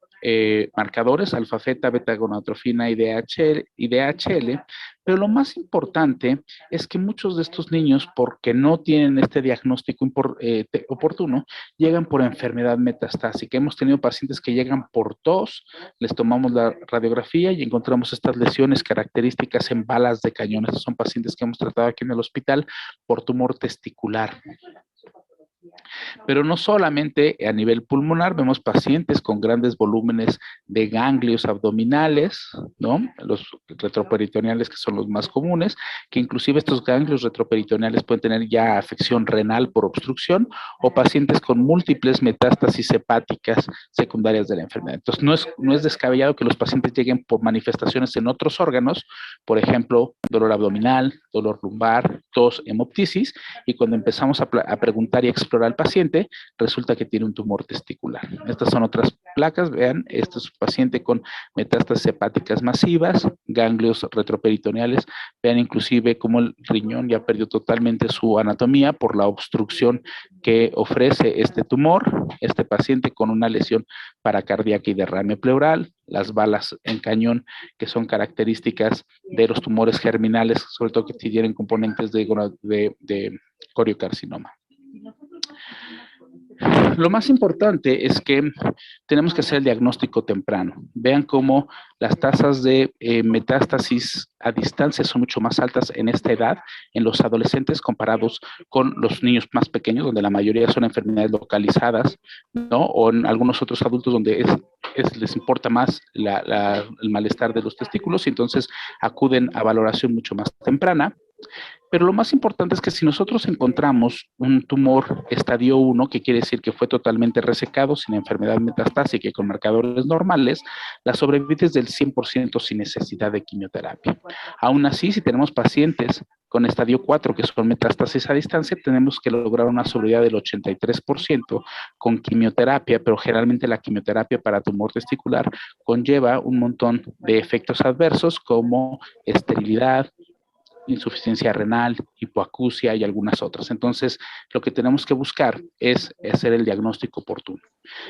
marcadores, alfa-feta, beta-gonadotrofina y DHL, pero lo más importante es que muchos de estos niños, porque no tienen este diagnóstico oportuno, llegan por enfermedad metastásica. Hemos tenido pacientes que llegan por tos, les tomamos la radiografía y encontramos estas lesiones características en balas de cañón. Estos son pacientes que hemos tratado aquí en el hospital por tumor testicular. Pero no solamente a nivel pulmonar, vemos pacientes con grandes volúmenes de ganglios abdominales, ¿no? Los retroperitoneales, que son los más comunes, que inclusive estos ganglios retroperitoneales pueden tener ya afección renal por obstrucción, o pacientes con múltiples metástasis hepáticas secundarias de la enfermedad. Entonces, no es descabellado que los pacientes lleguen por manifestaciones en otros órganos, por ejemplo, dolor abdominal, dolor lumbar, tos, hemoptisis, y cuando empezamos a preguntar y a explorar al paciente, resulta que tiene un tumor testicular. Estas son otras placas, vean, este es un paciente con metástasis hepáticas masivas, ganglios retroperitoneales, vean inclusive cómo el riñón ya perdió totalmente su anatomía por la obstrucción que ofrece este tumor, este paciente con una lesión paracardíaca y derrame pleural, las balas en cañón que son características de los tumores germinales, sobre todo que tienen componentes de coriocarcinoma. Lo más importante es que tenemos que hacer el diagnóstico temprano. Vean cómo las tasas de metástasis a distancia son mucho más altas en esta edad, en los adolescentes comparados con los niños más pequeños, donde la mayoría son enfermedades localizadas, ¿no? O en algunos otros adultos donde les importa más el malestar de los testículos y entonces acuden a valoración mucho más temprana. Pero lo más importante es que si nosotros encontramos un tumor estadio 1, que quiere decir que fue totalmente resecado, sin enfermedad metastásica y con marcadores normales, la sobrevida es del 100% sin necesidad de quimioterapia. Aún así, si tenemos pacientes con estadio 4, que son metástasis a distancia, tenemos que lograr una sobrevida del 83% con quimioterapia, pero generalmente la quimioterapia para tumor testicular conlleva un montón de efectos adversos como esterilidad, insuficiencia renal, hipoacusia y algunas otras. Entonces, lo que tenemos que buscar es hacer el diagnóstico oportuno.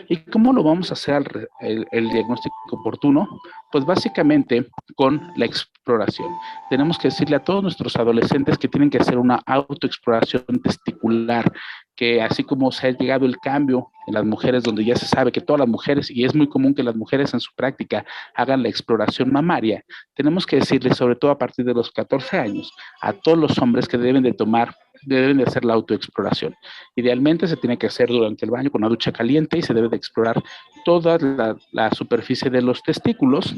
¿Y cómo lo vamos a hacer el diagnóstico oportuno? Pues básicamente con la exploración. Tenemos que decirle a todos nuestros adolescentes que tienen que hacer una autoexploración testicular, que así como se ha llegado el cambio en las mujeres, donde ya se sabe que todas las mujeres, y es muy común que las mujeres en su práctica hagan la exploración mamaria, tenemos que decirles, sobre todo a partir de los 14 años, a todos los hombres que deben de hacer la autoexploración. Idealmente se tiene que hacer durante el baño con una ducha caliente y se debe de explorar toda la superficie de los testículos.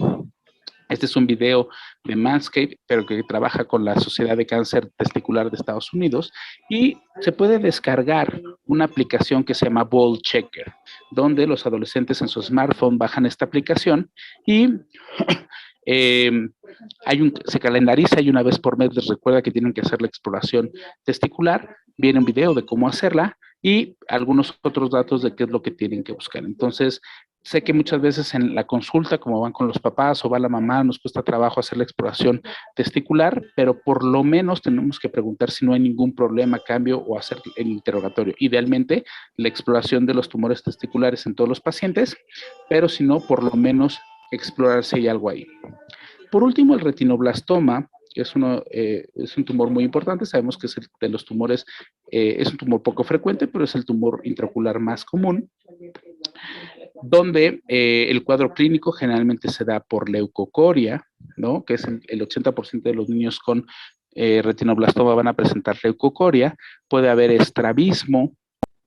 Este es un video de Manscaped, pero que trabaja con la Sociedad de Cáncer Testicular de Estados Unidos, y se puede descargar una aplicación que se llama Ball Checker, donde los adolescentes en su smartphone bajan esta aplicación y se calendariza y una vez por mes les recuerda que tienen que hacer la exploración testicular. Viene un video de cómo hacerla y algunos otros datos de qué es lo que tienen que buscar. Entonces, sé que muchas veces en la consulta, como van con los papás o va la mamá, nos cuesta trabajo hacer la exploración testicular, pero por lo menos tenemos que preguntar si no hay ningún problema, cambio o hacer el interrogatorio. Idealmente, la exploración de los tumores testiculares en todos los pacientes, pero si no, por lo menos explorar si hay algo ahí. Por último, el retinoblastoma, que es un tumor muy importante. Sabemos que es de los tumores, es un tumor poco frecuente, pero es el tumor intraocular más común, donde el cuadro clínico generalmente se da por leucocoria, ¿no? Que es el 80% de los niños con retinoblastoma van a presentar leucocoria. Puede haber estrabismo.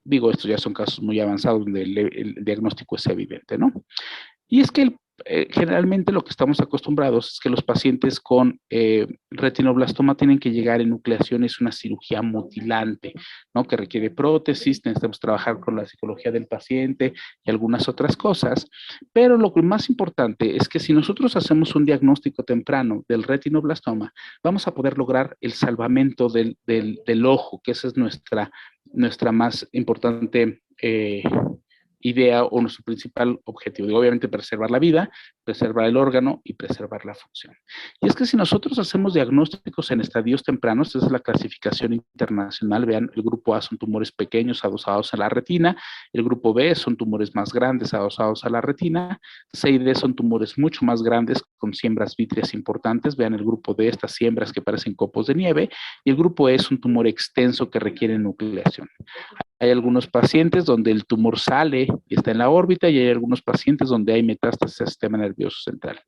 Digo, estos ya son casos muy avanzados donde el diagnóstico es evidente, ¿no? Y es que generalmente lo que estamos acostumbrados es que los pacientes con retinoblastoma tienen que llegar en nucleación, es una cirugía mutilante, ¿no? Que requiere prótesis, necesitamos trabajar con la psicología del paciente y algunas otras cosas, pero lo más importante es que si nosotros hacemos un diagnóstico temprano del retinoblastoma, vamos a poder lograr el salvamento del ojo, que esa es nuestra más importante idea o nuestro principal objetivo. Digo, obviamente preservar la vida, preservar el órgano y preservar la función. Y es que si nosotros hacemos diagnósticos en estadios tempranos, esa es la clasificación internacional, vean, el grupo A son tumores pequeños adosados a la retina, el grupo B son tumores más grandes adosados a la retina, C y D son tumores mucho más grandes con siembras vítreas importantes, vean el grupo D, estas siembras que parecen copos de nieve, y el grupo E es un tumor extenso que requiere nucleación. Hay algunos pacientes donde el tumor sale y está en la órbita y hay algunos pacientes donde hay metástasis al sistema nervioso central.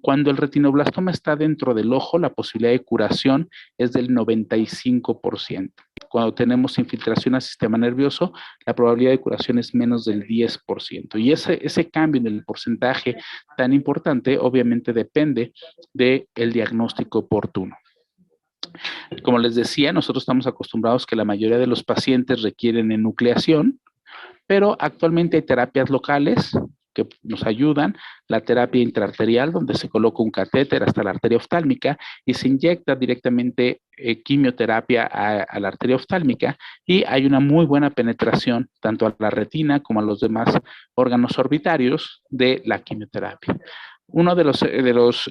Cuando el retinoblastoma está dentro del ojo, la posibilidad de curación es del 95%. cuando tenemos infiltración al sistema nervioso, la probabilidad de curación es menos del 10%. Y ese cambio en el porcentaje tan importante, obviamente depende del diagnóstico oportuno. Como les decía, nosotros estamos acostumbrados que la mayoría de los pacientes requieren enucleación, pero actualmente hay terapias locales que nos ayudan, la terapia intraarterial, donde se coloca un catéter hasta la arteria oftálmica y se inyecta directamente quimioterapia a la arteria oftálmica, y hay una muy buena penetración tanto a la retina como a los demás órganos orbitarios de la quimioterapia. Uno de los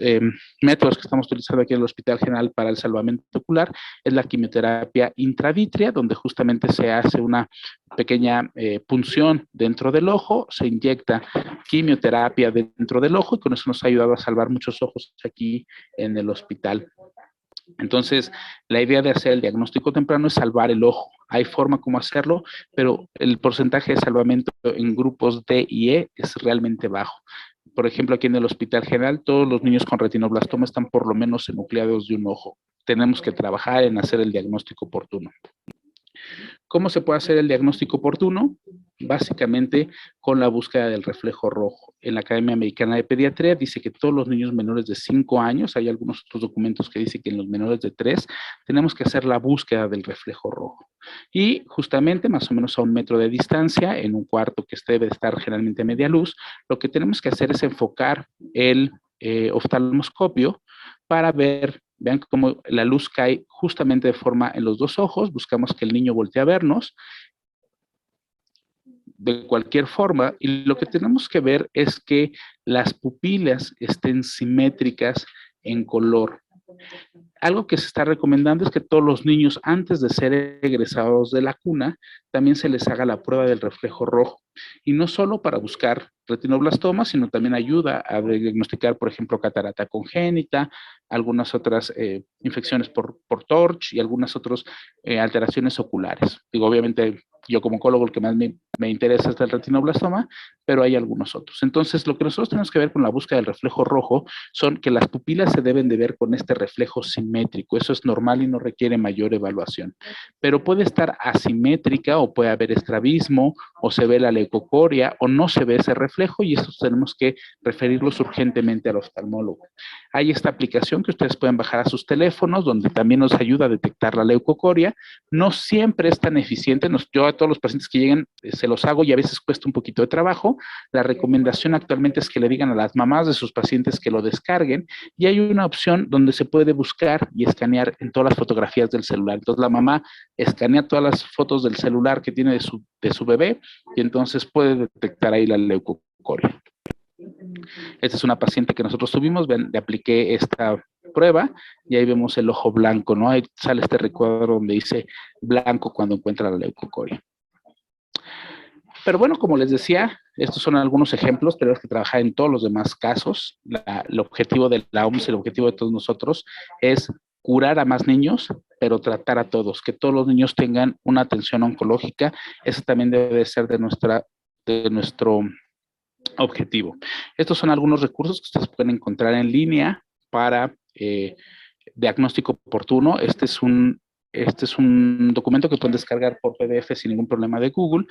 métodos que estamos utilizando aquí en el Hospital General para el salvamento ocular es la quimioterapia intravítrea, donde justamente se hace una pequeña punción dentro del ojo, se inyecta quimioterapia dentro del ojo, y con eso nos ha ayudado a salvar muchos ojos aquí en el hospital. Entonces, la idea de hacer el diagnóstico temprano es salvar el ojo. Hay forma como hacerlo, pero el porcentaje de salvamento en grupos D y E es realmente bajo. Por ejemplo, aquí en el Hospital General, todos los niños con retinoblastoma están por lo menos enucleados de un ojo. Tenemos que trabajar en hacer el diagnóstico oportuno. ¿Cómo se puede hacer el diagnóstico oportuno? Básicamente con la búsqueda del reflejo rojo. En la Academia Americana de Pediatría dice que todos los niños menores de 5 años, hay algunos otros documentos que dicen que en los menores de 3, tenemos que hacer la búsqueda del reflejo rojo. Y justamente, más o menos a 1 metro de distancia, en un cuarto que debe estar generalmente a media luz, lo que tenemos que hacer es enfocar el oftalmoscopio para ver. Vean cómo la luz cae justamente de forma en los 2 ojos. Buscamos que el niño voltee a vernos de cualquier forma, y lo que tenemos que ver es que las pupilas estén simétricas en color. Algo que se está recomendando es que todos los niños, antes de ser egresados de la cuna, también se les haga la prueba del reflejo rojo. Y no solo para buscar retinoblastoma, sino también ayuda a diagnosticar, por ejemplo, catarata congénita, algunas otras infecciones por TORCH y algunas otras alteraciones oculares. Digo, obviamente, yo como oncólogo el que más me interesa es el retinoblastoma, pero hay algunos otros. Entonces, lo que nosotros tenemos que ver con la búsqueda del reflejo rojo son que las pupilas se deben de ver con este reflejo simétrico. Eso es normal y no requiere mayor evaluación. Pero puede estar asimétrica, o puede haber estrabismo, o se ve la leucocoria, o no se ve ese reflejo, y eso tenemos que referirlos urgentemente al oftalmólogo. Hay esta aplicación que ustedes pueden bajar a sus teléfonos, donde también nos ayuda a detectar la leucocoria. No siempre es tan eficiente. Yo a todos los pacientes que llegan se los hago, y a veces cuesta un poquito de trabajo. La recomendación actualmente es que le digan a las mamás de sus pacientes que lo descarguen, y hay una opción donde se puede buscar y escanear en todas las fotografías del celular. Entonces la mamá escanea todas las fotos del celular que tiene de su bebé, y entonces puede detectar ahí la leucocoria. Esta es una paciente que nosotros tuvimos, le apliqué esta prueba y ahí vemos el ojo blanco, ¿no? Ahí sale este recuadro donde dice blanco cuando encuentra la leucocoria. Pero bueno, como les decía, estos son algunos ejemplos. Tenemos que trabajar en todos los demás casos. El objetivo de la OMS, el objetivo de todos nosotros es curar a más niños, pero tratar a todos, que todos los niños tengan una atención oncológica. Eso también debe ser de nuestro objetivo. Estos son algunos recursos que ustedes pueden encontrar en línea para diagnóstico oportuno. Este es un documento que pueden descargar por PDF sin ningún problema de Google,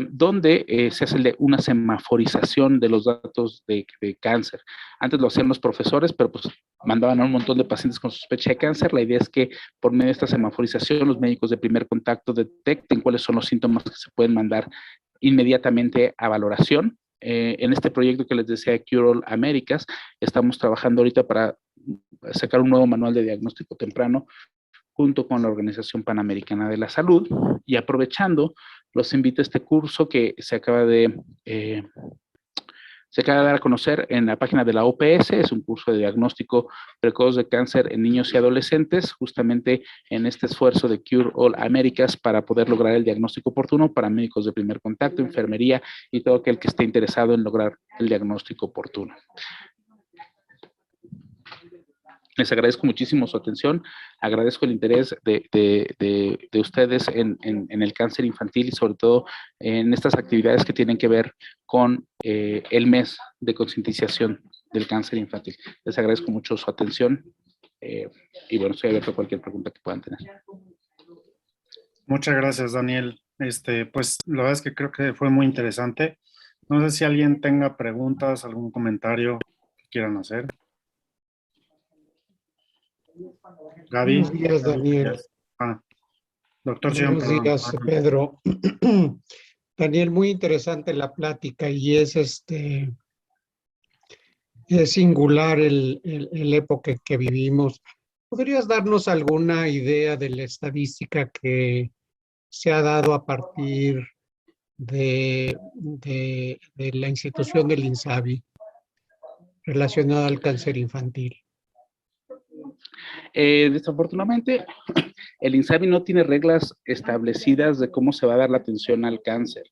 donde se hace una semaforización de los datos de cáncer. Antes lo hacían los profesores, pero pues mandaban a un montón de pacientes con sospecha de cáncer. La idea es que por medio de esta semaforización los médicos de primer contacto detecten cuáles son los síntomas que se pueden mandar inmediatamente a valoración. En este proyecto que les decía, Cure All Americas, estamos trabajando ahorita para sacar un nuevo manual de diagnóstico temprano junto con la Organización Panamericana de la Salud, y aprovechando, los invito a este curso que se acaba de dar a conocer en la página de la OPS. Es un curso de diagnóstico precoz de cáncer en niños y adolescentes, justamente en este esfuerzo de Cure All Americas para poder lograr el diagnóstico oportuno para médicos de primer contacto, enfermería y todo aquel que esté interesado en lograr el diagnóstico oportuno. Les agradezco muchísimo su atención, agradezco el interés de ustedes en el cáncer infantil y sobre todo en estas actividades que tienen que ver con el mes de concientización del cáncer infantil. Les agradezco mucho su atención y bueno, estoy abierto a cualquier pregunta que puedan tener. Muchas gracias, Daniel. Pues la verdad es que creo que fue muy interesante. No sé si alguien tenga preguntas, algún comentario que quieran hacer. Gaby. Buenos días, Daniel. Ah, doctor Sion, Buenos perdón. días, Pedro. Daniel, muy interesante la plática y es singular el época que vivimos. ¿Podrías darnos alguna idea de la estadística que se ha dado a partir de la institución del INSABI relacionada al cáncer infantil? Desafortunadamente, el INSABI no tiene reglas establecidas de cómo se va a dar la atención al cáncer.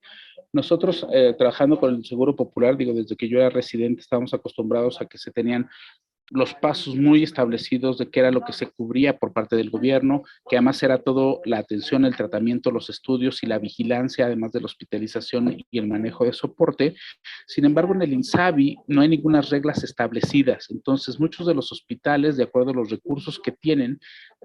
Nosotros, trabajando con el Seguro Popular, digo, desde que yo era residente, estábamos acostumbrados a que se tenían los pasos muy establecidos de qué era lo que se cubría por parte del gobierno, que además era todo la atención, el tratamiento, los estudios y la vigilancia, además de la hospitalización y el manejo de soporte. Sin embargo, en el INSABI no hay ninguna reglas establecidas. Entonces, muchos de los hospitales, de acuerdo a los recursos que tienen,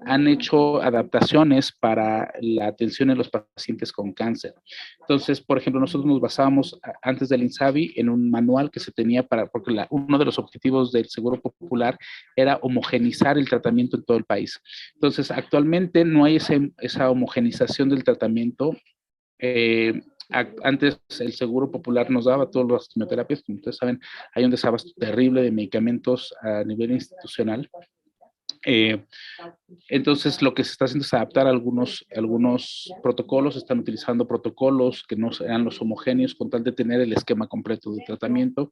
han hecho adaptaciones para la atención de los pacientes con cáncer. Entonces, por ejemplo, nosotros nos basábamos antes del INSABI en un manual que se tenía porque uno de los objetivos del Seguro Popular era homogenizar el tratamiento en todo el país. Entonces, actualmente no hay esa homogenización del tratamiento. Antes el Seguro Popular nos daba todas las quimioterapias, como ustedes saben, hay un desabasto terrible de medicamentos a nivel institucional. Entonces, lo que se está haciendo es adaptar algunos protocolos, están utilizando protocolos que no sean los homogéneos con tal de tener el esquema completo de tratamiento.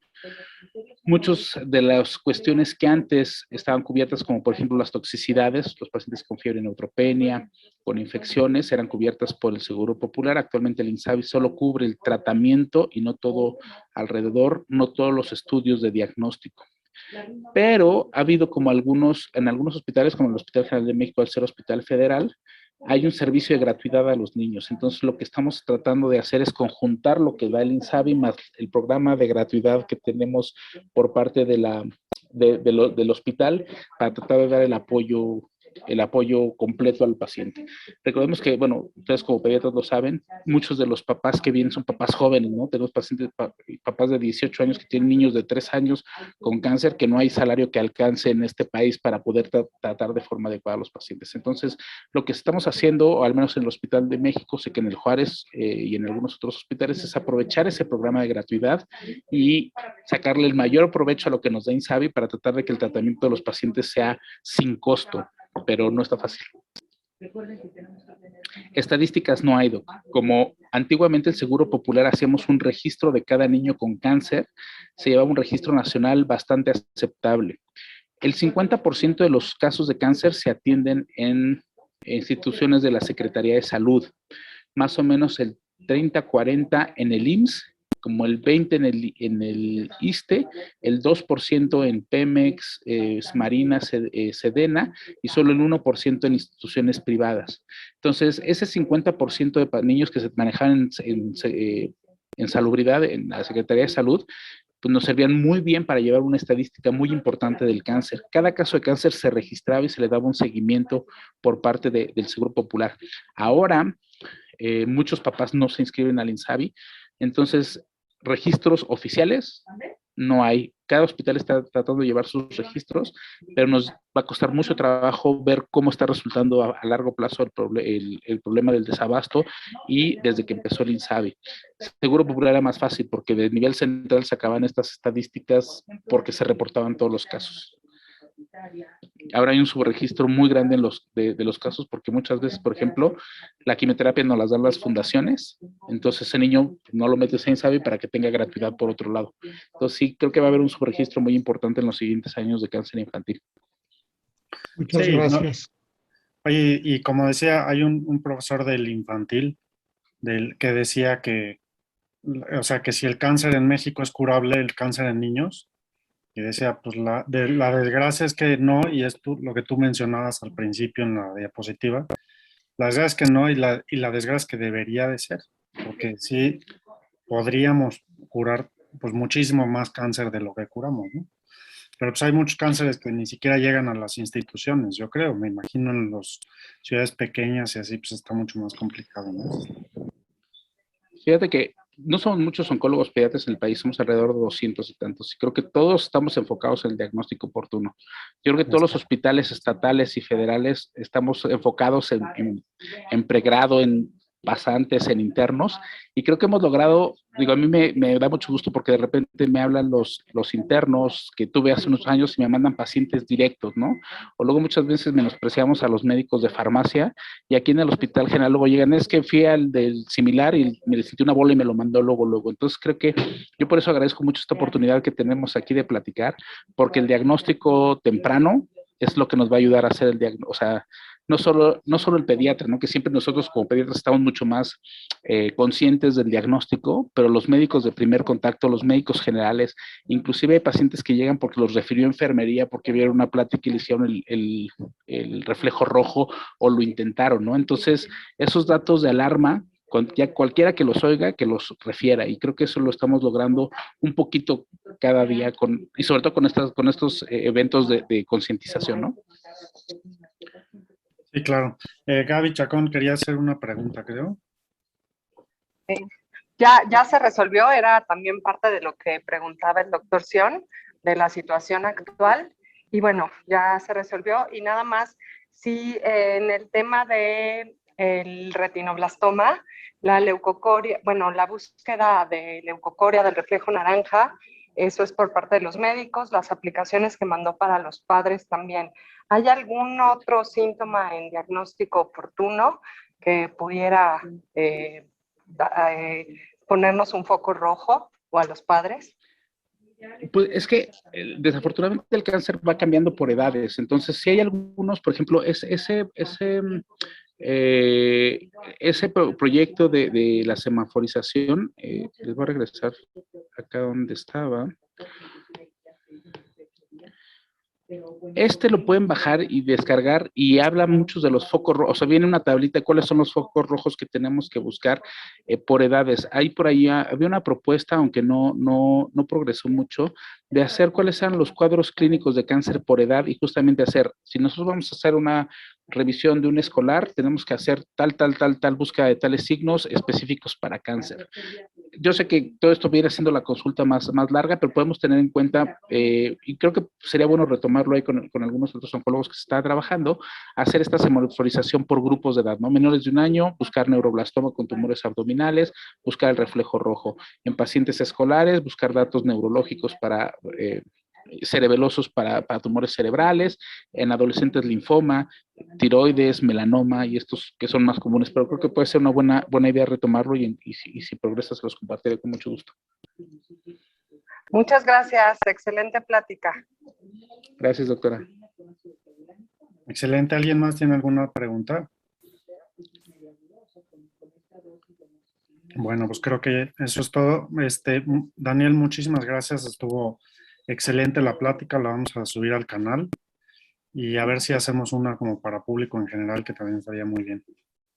Muchas de las cuestiones que antes estaban cubiertas, como por ejemplo las toxicidades, los pacientes con fiebre, neutropenia, con infecciones, eran cubiertas por el Seguro Popular. Actualmente el INSABI solo cubre el tratamiento y no todo alrededor, no todos los estudios de diagnóstico. Pero ha habido como en algunos hospitales, como el Hospital General de México, al ser hospital federal, hay un servicio de gratuidad a los niños. Entonces, lo que estamos tratando de hacer es conjuntar lo que da el INSABI más el programa de gratuidad que tenemos por parte del hospital para tratar de dar el apoyo completo al paciente. Recordemos que, bueno, ustedes como pediatras lo saben, muchos de los papás que vienen son papás jóvenes, ¿no? Tenemos pacientes, papás de 18 años que tienen niños de 3 años con cáncer, que no hay salario que alcance en este país para poder tratar de forma adecuada a los pacientes. Entonces, lo que estamos haciendo, o al menos en el Hospital de México, sé que en el Juárez y en algunos otros hospitales, es aprovechar ese programa de gratuidad y sacarle el mayor provecho a lo que nos da INSABI para tratar de que el tratamiento de los pacientes sea sin costo, pero no está fácil. Estadísticas no hay, doc. Como antiguamente el Seguro Popular hacíamos un registro de cada niño con cáncer, se llevaba un registro nacional bastante aceptable. El 50% de los casos de cáncer se atienden en instituciones de la Secretaría de Salud, más o menos el 30-40 en el IMSS, como el 20 en el ISSSTE, el 2% en Pemex, Marina, Sedena, y solo el 1% en instituciones privadas. Entonces, ese 50% de niños que se manejaban en salubridad, en la Secretaría de Salud, pues nos servían muy bien para llevar una estadística muy importante del cáncer. Cada caso de cáncer se registraba y se le daba un seguimiento por parte del Seguro Popular. Ahora, muchos papás no se inscriben al INSABI, entonces registros oficiales no hay. Cada hospital está tratando de llevar sus registros, pero nos va a costar mucho trabajo ver cómo está resultando a largo plazo el problema del desabasto y desde que empezó el INSABI. Seguro Popular era más fácil porque de nivel central sacaban estas estadísticas porque se reportaban todos los casos. Ahora hay un subregistro muy grande de los casos porque muchas veces, por ejemplo, la quimioterapia nos las dan las fundaciones, entonces ese niño no lo metes en INSABI para que tenga gratuidad por otro lado. Entonces sí, creo que va a haber un subregistro muy importante en los siguientes años de cáncer infantil. Muchas Sí, gracias. Oye, y como decía, hay un profesor del infantil que decía que, o sea, que si el cáncer en México es curable, el cáncer en niños, y decía, pues la desgracia es que no, y es lo que tú mencionabas al principio en la diapositiva, la desgracia es que no y la desgracia es que debería de ser, porque sí podríamos curar pues muchísimo más cáncer de lo que curamos, ¿no? pero pues hay muchos cánceres que ni siquiera llegan a las instituciones, yo creo, me imagino en las ciudades pequeñas y así, pues está mucho más complicado, ¿no? Fíjate que no somos muchos oncólogos pediatras en el país, somos alrededor de 200 y tantos, y creo que todos estamos enfocados en el diagnóstico oportuno. Yo creo que todos los hospitales estatales y federales estamos enfocados en pregrado, en pasantes, en internos, y creo que hemos logrado, digo, a mí me da mucho gusto porque de repente me hablan los internos que tuve hace unos años y me mandan pacientes directos, ¿no? O luego muchas veces menospreciamos a los médicos de farmacia y aquí en el Hospital General luego llegan, es que fui al del similar y me sentí una bola y me lo mandó luego. Entonces creo que yo por eso agradezco mucho esta oportunidad que tenemos aquí de platicar, porque el diagnóstico temprano es lo que nos va a ayudar a hacer el diagnóstico, o sea, no solo el pediatra, ¿no? Que siempre nosotros como pediatras estamos mucho más conscientes del diagnóstico, pero los médicos de primer contacto, los médicos generales, inclusive hay pacientes que llegan porque los refirió enfermería, porque vieron una plática y le hicieron el reflejo rojo o lo intentaron, ¿no? Entonces, esos datos de alarma, ya cualquiera que los oiga, que los refiera, y creo que eso lo estamos logrando un poquito cada día, y sobre todo con estos eventos de concientización, ¿no? Sí, claro. Gaby Chacón quería hacer una pregunta, creo. Ya se resolvió, era también parte de lo que preguntaba el doctor Sion, de la situación actual, y bueno, ya se resolvió, y nada más, sí, en el tema de el retinoblastoma, la leucocoria, bueno, la búsqueda de leucocoria del reflejo naranja, eso es por parte de los médicos, las aplicaciones que mandó para los padres también. ¿Hay algún otro síntoma en diagnóstico oportuno que pudiera ponernos un foco rojo o a los padres? Pues es que desafortunadamente el cáncer va cambiando por edades, entonces si hay algunos, por ejemplo, ese proyecto de la semaforización, les voy a regresar acá donde estaba. Lo pueden bajar y descargar y habla muchos de los focos rojos, o sea, viene una tablita de cuáles son los focos rojos que tenemos que buscar por edades. Ahí por ahí había una propuesta, aunque no progresó mucho, de hacer cuáles eran los cuadros clínicos de cáncer por edad y justamente si nosotros vamos a hacer una revisión de un escolar, tenemos que hacer tal búsqueda de tales signos específicos para cáncer. Yo sé que todo esto viene siendo la consulta más larga, pero podemos tener en cuenta, y creo que sería bueno retomarlo ahí con algunos otros oncólogos que se está trabajando, hacer esta semaforización por grupos de edad, ¿no? Menores de 1 año, buscar neuroblastoma con tumores abdominales, buscar el reflejo rojo. En pacientes escolares, buscar datos neurológicos para cerebelosos para tumores cerebrales, en adolescentes linfoma, tiroides, melanoma y estos que son más comunes, pero creo que puede ser una buena idea retomarlo y si progresas se los compartiré con mucho gusto. Muchas gracias, excelente plática. Gracias, doctora. Excelente. ¿Alguien más tiene alguna pregunta? Bueno, pues creo que eso es todo. Daniel, muchísimas gracias. Estuvo excelente la plática. La vamos a subir al canal y a ver si hacemos una como para público en general, que también estaría muy bien,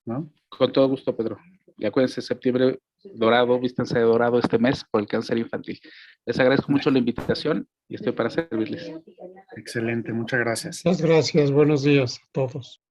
¿no? Con todo gusto, Pedro. Y acuérdense, septiembre dorado, vístanse de dorado este mes por el cáncer infantil. Les agradezco mucho la invitación y estoy para servirles. Excelente, muchas gracias. Muchas gracias, buenos días a todos.